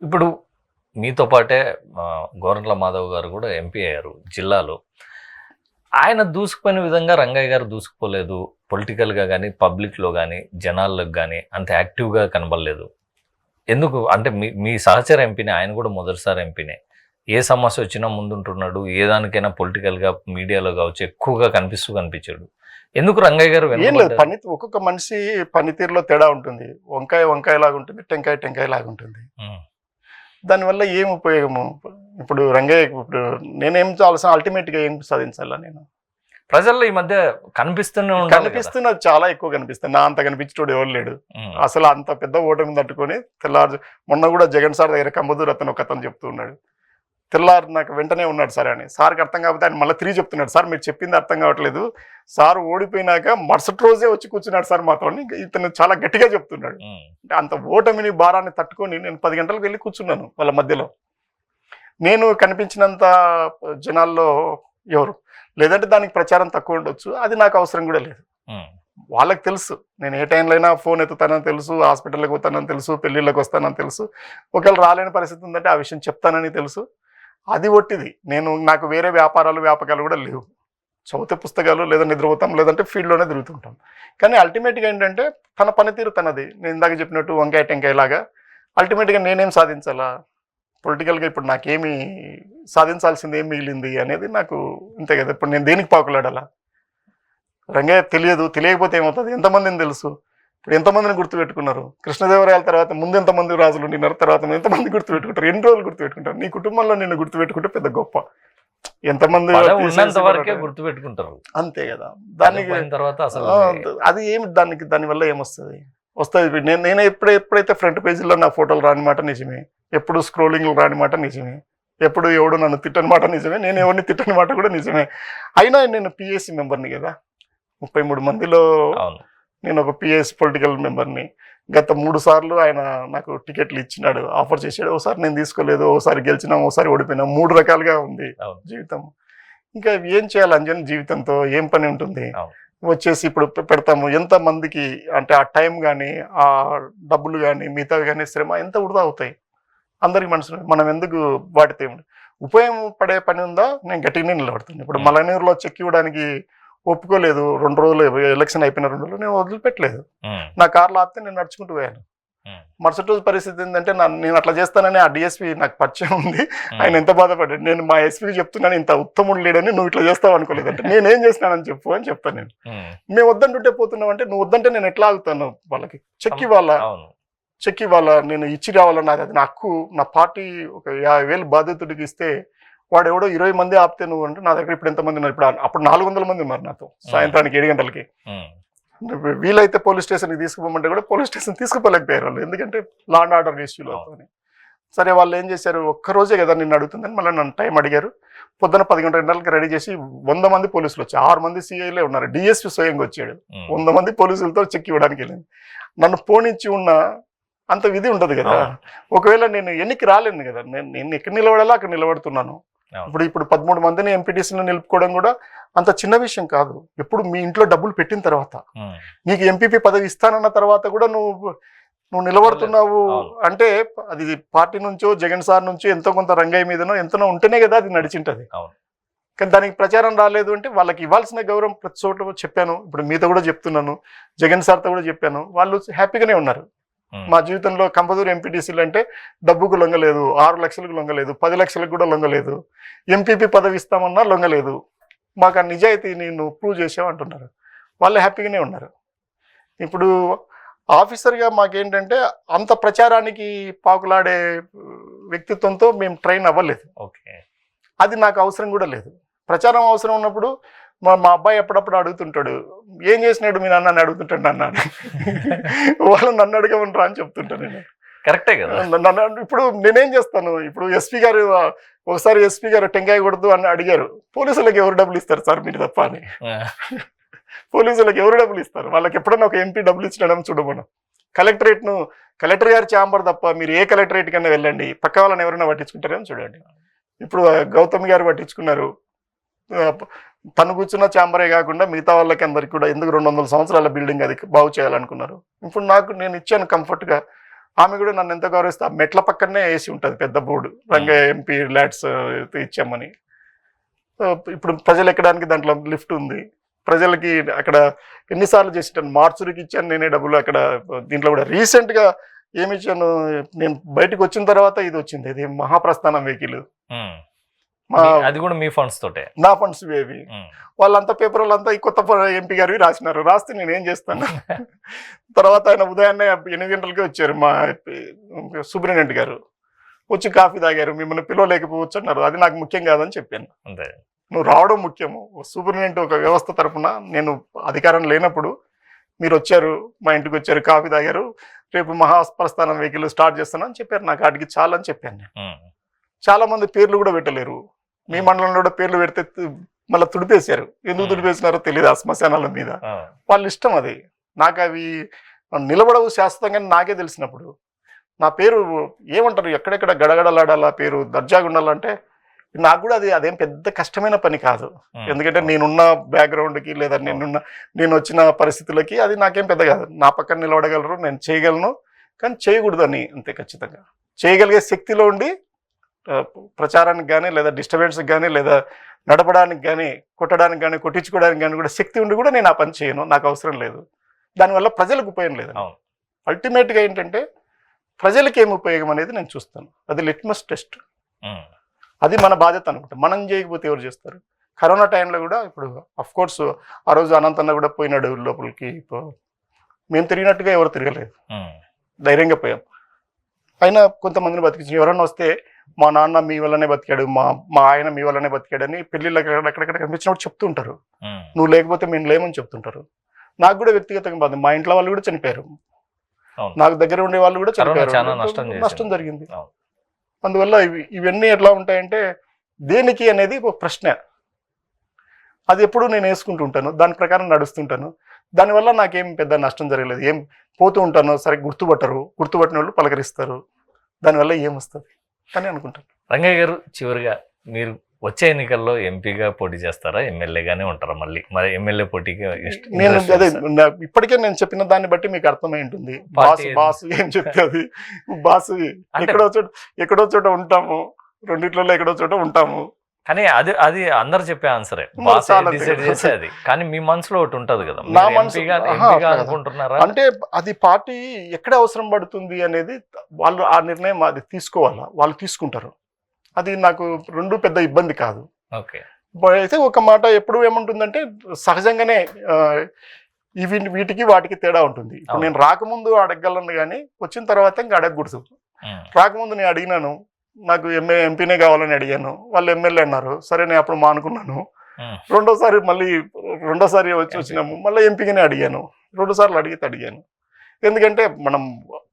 ఇప్పుడు మీతో పాటే గోరంట్ల మాధవ్ గారు కూడా ఎంపీ అయ్యారు జిల్లాలో. ఆయన దూసుకుపోయిన విధంగా రంగయ్య గారు దూసుకుపోలేదు. పొలిటికల్గా కానీ, పబ్లిక్లో కానీ, జనాలకు కానీ అంత యాక్టివ్గా కనబడలేదు. ఎందుకు అంటే మీ సహచర ఎంపీనే, ఆయన కూడా మొదటిసారి ఎంపీనే. ఏ సమస్య వచ్చినా ముందుంటున్నాడు. ఏ దానికైనా పొలిటికల్గా మీడియాలో కావచ్చు ఎక్కువగా కనిపించాడు. ఎందుకు రంగయ్య గారు? ఏం లేదు, ఒక్కొక్క మనిషి పనితీరులో తేడా ఉంటుంది. వంకాయ లాగా ఉంటుంది, టెంకాయ లాగా ఉంటుంది. దానివల్ల ఏం ఉపయోగము? ఇప్పుడు రంగయ్య, ఇప్పుడు నేనేం చాల్సిన అల్టిమేట్గా ఏం సాధించాలా? నేను ప్రజల్లో ఈ మధ్య కనిపిస్తున్నది చాలా ఎక్కువ కనిపిస్తుంది. నా అంత కనిపించేటోడు ఎవరు లేడు. అసలు అంత పెద్ద ఓటమి తట్టుకొని మొన్న కూడా జగన్ సార్ దగ్గర కంబదూర్ ఒక అతను చెప్తూ ఉన్నాడు. తెల్లారు నాకు వెంటనే ఉన్నాడు సార్ అని. సార్కి అర్థం కాకపోతే ఆయన మళ్ళీ 3 చెప్తున్నాడు. సార్ మీరు చెప్పింది అర్థం కావట్లేదు. సార్ ఓడిపోయినాక మరుసటి రోజే వచ్చి కూర్చున్నాడు సార్ మాతో. ఇతను చాలా గట్టిగా చెప్తున్నాడు. అంటే అంత ఓటమిని భారాన్ని తట్టుకొని నేను 10 గంటలకు వెళ్ళి కూర్చున్నాను వాళ్ళ మధ్యలో. నేను కనిపించినంత జనాల్లో ఎవరు లేదంటే దానికి ప్రచారం తక్కువ ఉండొచ్చు, అది నాకు అవసరం కూడా లేదు. వాళ్ళకి తెలుసు నేను ఏ టైంలో అయినా ఫోన్ ఎత్తుతానని తెలుసు, హాస్పిటల్కి పోతానని తెలుసు, పెళ్ళిళ్ళకి వస్తానని తెలుసు. ఒకవేళ రాలేని పరిస్థితి ఉందంటే ఆ విషయం చెప్తానని తెలుసు. అది ఒట్టిది. నాకు వేరే వ్యాపారాలు కూడా లేవు. చదివితే పుస్తకాలు లేదా నిద్రపోతాం లేదంటే ఫీల్డ్లోనే తిరుగుతుంటాం. కానీ అల్టిమేట్గా ఏంటంటే తన పనితీరు తనది. నేను ఇందాక చెప్పినట్టు వంకాయ టెంకాయ లాగా అల్టిమేట్గా నేనేం సాధించాలా, పొలిటికల్గా ఇప్పుడు నాకేమి సాధించాల్సింది ఏం మిగిలింది అనేది నాకు ఇంతే కదా. ఇప్పుడు నేను దేనికి పాకులాడాలా? రంగయ్య తెలియకపోతే ఏమవుతుంది? ఎంతమందిని తెలుసు? ఇప్పుడు ఎంతమందిని గుర్తుపెట్టుకున్నారు? కృష్ణదేవరాయల తర్వాత ముందు ఎంతమంది రాజులు ఉండినారు, తర్వాత ఎంతమంది గుర్తుపెట్టుకుంటారు? ఎన్ని రోజులు గుర్తుపెట్టుకుంటారు? నీ కుటుంబంలో నిన్ను గుర్తుపెట్టుకుంటే పెద్ద గొప్ప. ఎంతమంది ఉన్నంత వరకే గుర్తుపెట్టుకుంటారు, అంతే కదా. దానికి తర్వాత అసలు అది ఏమి దానివల్ల ఏమొస్తుంది? వస్తుంది. నేను ఎప్పుడైతే ఫ్రంట్ పేజీలో నా ఫోటోలు రాని మాట నిజమే, ఎప్పుడు స్క్రోలింగ్లు రాని మాట నిజమే, ఎప్పుడు ఎవడు నన్ను తిట్టని మాట నిజమే, నేను ఎవరిని తిట్టని మాట కూడా నిజమే. అయినా నేను పిఎస్సి మెంబర్ని కదా. 33 మందిలో నేను ఒక పిఎస్ పొలిటికల్ మెంబర్ని. గత 3 సార్లు ఆయన నాకు టికెట్లు ఇచ్చినాడు, ఆఫర్ చేశాడు. ఒకసారి నేను తీసుకోలేదు, ఒకసారి గెలిచినాం, ఒకసారి ఓడిపోయినాం. 3 రకాలుగా ఉంది జీవితం. ఇంకా ఏం చేయాలి అంజన్? జీవితంతో ఏం పని ఉంటుంది? వచ్చేసి ఇప్పుడు పెడతాము ఎంతమందికి అంటే ఆ టైం కానీ ఆ డబ్బులు కానీ మిగతావి కానీ శ్రమ ఎంత వృధా అవుతాయి అందరికి మనసు. మనం ఎందుకు వాటితో ఉపయోగపడే పని ఉందా? నేను గట్టిగానే నిలబడుతాను. ఇప్పుడు మలనూరులో చెక్ ఇవ్వడానికి ఒప్పుకోలేదు, 2 రోజులు ఎలక్షన్ అయిపోయిన 2 రోజులు నేను వదిలిపెట్టలేదు. నా కార్లో ఆపితే నేను నడుచుకుంటూ పోయాను. మరుసటి రోజు పరిస్థితి ఏంటంటే నేను అట్లా చేస్తానని ఆ డిఎస్పీ నాకు పరిచయం ఉంది. ఆయన ఎంత బాధపడ్డాడు. నేను మా ఎస్పీకి చెప్తున్నాను ఇంత ఉత్తముడు లేడని, నువ్వు ఇట్లా చేస్తావు అనుకోలేదంటే నేనేం చేస్తున్నానని చెప్పు అని చెప్తాను. నేను మేము వద్దంటుంటే పోతున్నావు అంటే నువ్వు వద్దంటే నేను ఎట్లా ఆగుతాను? వాళ్ళకి చెక్ ఇవ్వాలా, నేను ఇచ్చి రావాలన్నా అది నా హక్కు. నా పార్టీ ఒక 50,000 బాధితుడికి ఇస్తే వాడు ఎవడో 20 మంది ఆపితే నువ్వు అంటే నా దగ్గర ఇప్పుడు ఎంతమంది ఉన్నారు? అప్పుడు 400 మంది ఉన్నారు నాతో సాయంత్రానికి 7 గంటలకి. వీలైతే పోలీస్ స్టేషన్కి తీసుకుపోమంటే కూడా పోలీస్ స్టేషన్ తీసుకుపోలేకపోయారు వాళ్ళు, ఎందుకంటే లా అండ్ ఆర్డర్ ఇష్యూలో. సరే వాళ్ళు ఏం చేశారు, ఒక్కరోజే కదా నిన్ను అడుగుతుందని మళ్ళీ నన్ను టైం అడిగారు. పొద్దున 10 గంటలకి రెడీ చేసి 100 మంది పోలీసులు వచ్చి 6 మంది సిఐలే ఉన్నారు, డిఎస్పీ స్వయంగా వచ్చాడు. 100 మంది పోలీసులతో చెక్ ఇవ్వడానికి వెళ్ళింది. నన్ను పోనిచ్చి ఉన్న అంత విధి ఉండదు కదా. ఒకవేళ నేను ఎన్నికి రాలేను కదా, నేను ఎక్కడ నిలబడాలో అక్కడ నిలబడుతున్నాను. ఇప్పుడు 13 మందిని ఎంపీటీసీలో నిలుపుకోవడం కూడా అంత చిన్న విషయం కాదు. ఎప్పుడు మీ ఇంట్లో డబ్బులు పెట్టిన తర్వాత, నీకు ఎంపీపీ పదవి ఇస్తానన్న తర్వాత కూడా నువ్వు నిలబడుతున్నావు అంటే అది పార్టీ నుంచో జగన్ సార్ నుంచో ఎంతో కొంత రంగయ్య మీదనో ఎంతనో ఉంటేనే కదా అది నడిచింటది. కానీ దానికి ప్రచారం రాలేదు అంటే వాళ్ళకి ఇవ్వాల్సిన గౌరవం ప్రతి చోట చెప్పాను. ఇప్పుడు మీతో కూడా చెప్తున్నాను, జగన్ సార్తో కూడా చెప్పాను. వాళ్ళు హ్యాపీగానే ఉన్నారు. మా జీవితంలో కంపదూరు ఎంపీటీసీలు అంటే డబ్బుకు లొంగలేదు, 6 లక్షలకు లొంగలేదు, 10 లక్షలకు కూడా లొంగలేదు. ఎంపీపీ పదవి ఇస్తామన్నా లొంగలేదు. మాకు ఆ నిజాయితీని నువ్వు ప్రూవ్ చేసావు అంటున్నారు. వాళ్ళు హ్యాపీగానే ఉన్నారు. ఇప్పుడు ఆఫీసర్గా మాకేంటంటే అంత ప్రచారానికి పాకులాడే వ్యక్తిత్వంతో మేము ట్రైన్ అవ్వలేదు. అది నాకు అవసరం కూడా లేదు. ప్రచారం అవసరం ఉన్నప్పుడు మా అబ్బాయి ఎప్పుడప్పుడు అడుగుతుంటాడు, ఏం చేసినాడు మీ నాన్న అని అడుగుతుంటాడు నన్ను. వాళ్ళు నన్ను అడగమని రా అని చెప్తుంటాను నేను. కరెక్టే కదా. ఇప్పుడు నేనేం చేస్తాను? ఇప్పుడు ఎస్పీ గారు ఒకసారి ఎస్పీ గారు టెంకాయ కొడుతూ అని అడిగారు. పోలీసులకు ఎవరు డబ్బులు ఇస్తారు సార్ మీరు తప్ప అని. పోలీసులకు ఎవరు డబ్బులు ఇస్తారు? వాళ్ళకి ఎప్పుడన్నా ఒక ఎంపీ డబ్బులు ఇచ్చినాడని చూడమను. కలెక్టర్ గారి ఛాంబర్ తప్ప మీరు ఏ కలెక్టరేట్ కన్నా వెళ్ళండి, పక్క వాళ్ళని ఎవరైనా పట్టించుకుంటారేమో చూడండి. ఇప్పుడు గౌతమ్ గారు పట్టించుకున్నారు. తను కూర్చున్న ఛాంబరే కాకుండా మిగతా వాళ్ళకి అందరికి కూడా ఎందుకు 200 సంవత్సరాల బిల్డింగ్ అది బాగు చేయాలనుకున్నారు. ఇప్పుడు నేను ఇచ్చాను కంఫర్ట్గా. ఆమె కూడా నన్ను ఎంత గౌరవిస్తే ఆ మెట్ల పక్కనే వేసి ఉంటుంది పెద్ద బోర్డు, రంగయ్య ఎంపీ ఫ్లాట్స్ ఇచ్చామని. ఇప్పుడు ప్రజలు ఎక్కడానికి దాంట్లో లిఫ్ట్ ఉంది. ప్రజలకి అక్కడ ఎన్నిసార్లు చేసింటాను, మార్చురికి ఇచ్చాను నేనే డబ్బులు. అక్కడ దీంట్లో కూడా రీసెంట్గా ఏమి ఇచ్చాను, నేను బయటకు వచ్చిన తర్వాత ఇది వచ్చింది, ఇది మహాప్రస్థానం వెహికల్. అది కూడా మీ ఫండ్స్ తోటే? నా ఫండ్స్ ఇవేవి. వాళ్ళంతా పేపర్ వాళ్ళంతా ఈ కొత్త ఎంపీ గారివి రాసినారు. రాస్తే నేనేం చేస్తాను. తర్వాత ఆయన ఉదయాన్నే 8 గంటలకే వచ్చారు మా సూపరింటెండెంట్ గారు. వచ్చి కాఫీ తాగారు. మిమ్మల్ని పిలవలేకపోవచ్చు అన్నారు. అది నాకు ముఖ్యం కాదని చెప్పాను. నువ్వు రావడం ముఖ్యము. సూపరింటెండెంట్ ఒక వ్యవస్థ తరఫున నేను అధికారం లేనప్పుడు మీరు వచ్చారు, మా ఇంటికి వచ్చారు, కాఫీ తాగారు, రేపు మహాప్రస్థానం వెహికల్ స్టార్ట్ చేస్తాను అని చెప్పారు. నాకు వాటికి చాలా అని చెప్పాను నేను. చాలా మంది పేర్లు కూడా పెట్టలేరు. మీ మండలంలో కూడా పేర్లు పెడితే మళ్ళీ తుడిపేశారు. ఎందుకు తుడిపేసినారో తెలియదు. ఆ శ్మశానాల మీద వాళ్ళ ఇష్టం అది. నాకు అవి నిలబడవు శాశ్వతంగా నాకే తెలిసినప్పుడు. నా పేరు ఏమంటారు, ఎక్కడెక్కడ గడగడలాడాలా, పేరు దర్జాగా ఉండాలంటే నాకు కూడా అదేం పెద్ద కష్టమైన పని కాదు. ఎందుకంటే నేనున్న బ్యాక్గ్రౌండ్కి లేదా నేను వచ్చిన పరిస్థితులకి అది నాకేం పెద్ద కాదు. నా పక్కన నిలబడగలరు, నేను చేయగలను. కానీ చేయకూడదని అంతే. ఖచ్చితంగా చేయగలిగే శక్తిలో ఉండి ప్రచారానికి కానీ లేదా డిస్టర్బెన్స్కి కానీ లేదా నడపడానికి కానీ కొట్టడానికి కానీ కొట్టించుకోవడానికి కానీ కూడా శక్తి ఉండి కూడా నేను ఆ పని చేయను, నాకు అవసరం లేదు. దానివల్ల ప్రజలకు ఉపయోగం లేదు. అల్టిమేట్గా ఏంటంటే ప్రజలకి ఏమి ఉపయోగం అనేది నేను చూస్తాను. అది లిట్మస్ టెస్ట్. అది మన బాధ్యత అనుకుంటా. మనం చేయకపోతే ఎవరు చేస్తారు? కరోనా టైంలో కూడా ఇప్పుడు కోర్స్ ఆ రోజు అనంతన్న కూడా పోయినాడు లోపలికి. మేము తిరిగినట్టుగా ఎవరు తిరగలేదు, ధైర్యంగా పోయాం. అయినా కొంతమందిని బతికించాం. ఎవరన్నా వస్తే మా నాన్న మీ వల్లనే బతికాడు, మా ఆయన మీ వల్లనే బతికాడని పెళ్ళిళ్ళు ఎక్కడెక్కడ కనిపించినప్పుడు చెప్తుంటారు. నువ్వు లేకపోతే మేము లేమని చెప్తుంటారు. నాకు కూడా వ్యక్తిగతంగా బాధ. మా ఇంట్లో వాళ్ళు కూడా చనిపోయారు, నాకు దగ్గర ఉండే వాళ్ళు కూడా చనిపోయారు, నష్టం జరిగింది. అందువల్ల ఇవన్నీ ఎట్లా ఉంటాయంటే దేనికి అనేది ఒక ప్రశ్న. అది ఎప్పుడు నేను వేసుకుంటూ ఉంటాను, దాని ప్రకారం నడుస్తుంటాను. దానివల్ల నాకేం పెద్ద నష్టం జరగలేదు. ఏం పోతూ ఉంటాను, సరే గుర్తుపట్టిన వాళ్ళు పలకరిస్తారు, దానివల్ల ఏమొస్తుంది అని అనుకుంటాను. రంగయ్య గారు, చివరిగా మీరు వచ్చే ఎన్నికల్లో ఎంపీగా పోటీ చేస్తారా, ఎమ్మెల్యేగానే ఉంటారా? మరి ఎమ్మెల్యే పోటీకి నేను అదే ఇప్పటికే నేను చెప్పిన దాన్ని బట్టి మీకు అర్థమై ఉంటుంది. బాస్ ఏం చెప్తే అది బాస్. ఎక్కడో చోట ఉంటాము, రెండిట్లలో ఎక్కడో చోట ఉంటాము. కానీ అది అందరు చెప్పే ఆన్సరే, డిసైడ్ చేసేది. కానీ మీ మనసులో ఒకటి ఉంటది కదా, అనుకుంటున్నారా? అంటే అది పార్టీ ఎక్కడ అవసరం పడుతుంది అనేది వాళ్ళు ఆ నిర్ణయం అది తీసుకోవాలా, వాళ్ళు తీసుకుంటారు. అది నాకు రెండు పెద్ద ఇబ్బంది కాదు. ఓకే. అయితే ఒక మాట ఎప్పుడు ఏముంటుందంటే సహజంగానే వీటికి వాటికి తేడా ఉంటుంది. ఇప్పుడు నేను రాకముందు అడగగలను, కానీ వచ్చిన తర్వాత ఇంకా అడగకూడదు. రాకముందు నేను అడిగినాను, నాకు ఎంపీనే కావాలని అడిగాను, వాళ్ళు ఎమ్మెల్యే అన్నారు, సరే నేను అప్పుడు మానుకున్నాను. రెండోసారి వచ్చినాము, మళ్ళీ ఎంపీగానే అడిగాను. 2 సార్లు అడిగాను. ఎందుకంటే మనం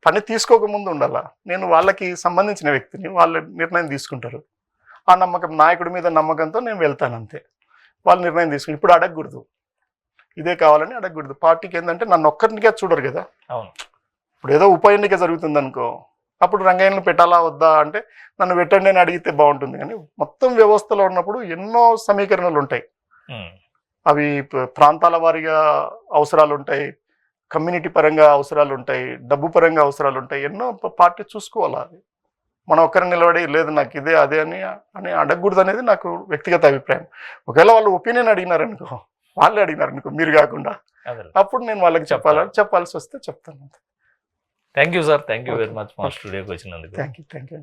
పని తీసుకోకముందు ఉండాలా. నేను వాళ్ళకి సంబంధించిన వ్యక్తిని, వాళ్ళ నిర్ణయం తీసుకుంటారు. ఆ నమ్మకం, నాయకుడి మీద నమ్మకంతో నేను వెళ్తాను అంతే. వాళ్ళు నిర్ణయం తీసుకుని ఇప్పుడు అడగకూడదు, ఇదే కావాలని అడగకూడదు. పార్టీకి ఏంటంటే నన్ను ఒక్కరినికే చూడరు కదా. ఇప్పుడు ఏదో ఉప ఎన్నిక జరుగుతుంది అనుకో, అప్పుడు రంగయ్యను పెట్టాలా వద్దా అంటే నన్ను పెట్టండి అని అడిగితే బాగుంటుంది. కానీ మొత్తం వ్యవస్థలో ఉన్నప్పుడు ఎన్నో సమీకరణలు ఉంటాయి. అవి ప్రాంతాల వారీగా అవసరాలు ఉంటాయి, కమ్యూనిటీ పరంగా అవసరాలు ఉంటాయి, డబ్బు పరంగా అవసరాలు ఉంటాయి. ఎన్నో పార్టీ చూసుకోవాలి. అది మనం ఒక్కరిని నిలబడి లేదు నాకు ఇదే అదే అని అడగకూడదు అనేది నాకు వ్యక్తిగత అభిప్రాయం. ఒకవేళ వాళ్ళు ఒపీనియన్ అడిగినారనుకో, వాళ్ళే అడిగినారనుకో, మీరు కాకుండా, అప్పుడు నేను వాళ్ళకి చెప్పాల్సి వస్తే చెప్తాను. Thank you sir, thank you very much మా స్టూడియోకి వచ్చినందుకు. Thank you. Thank you.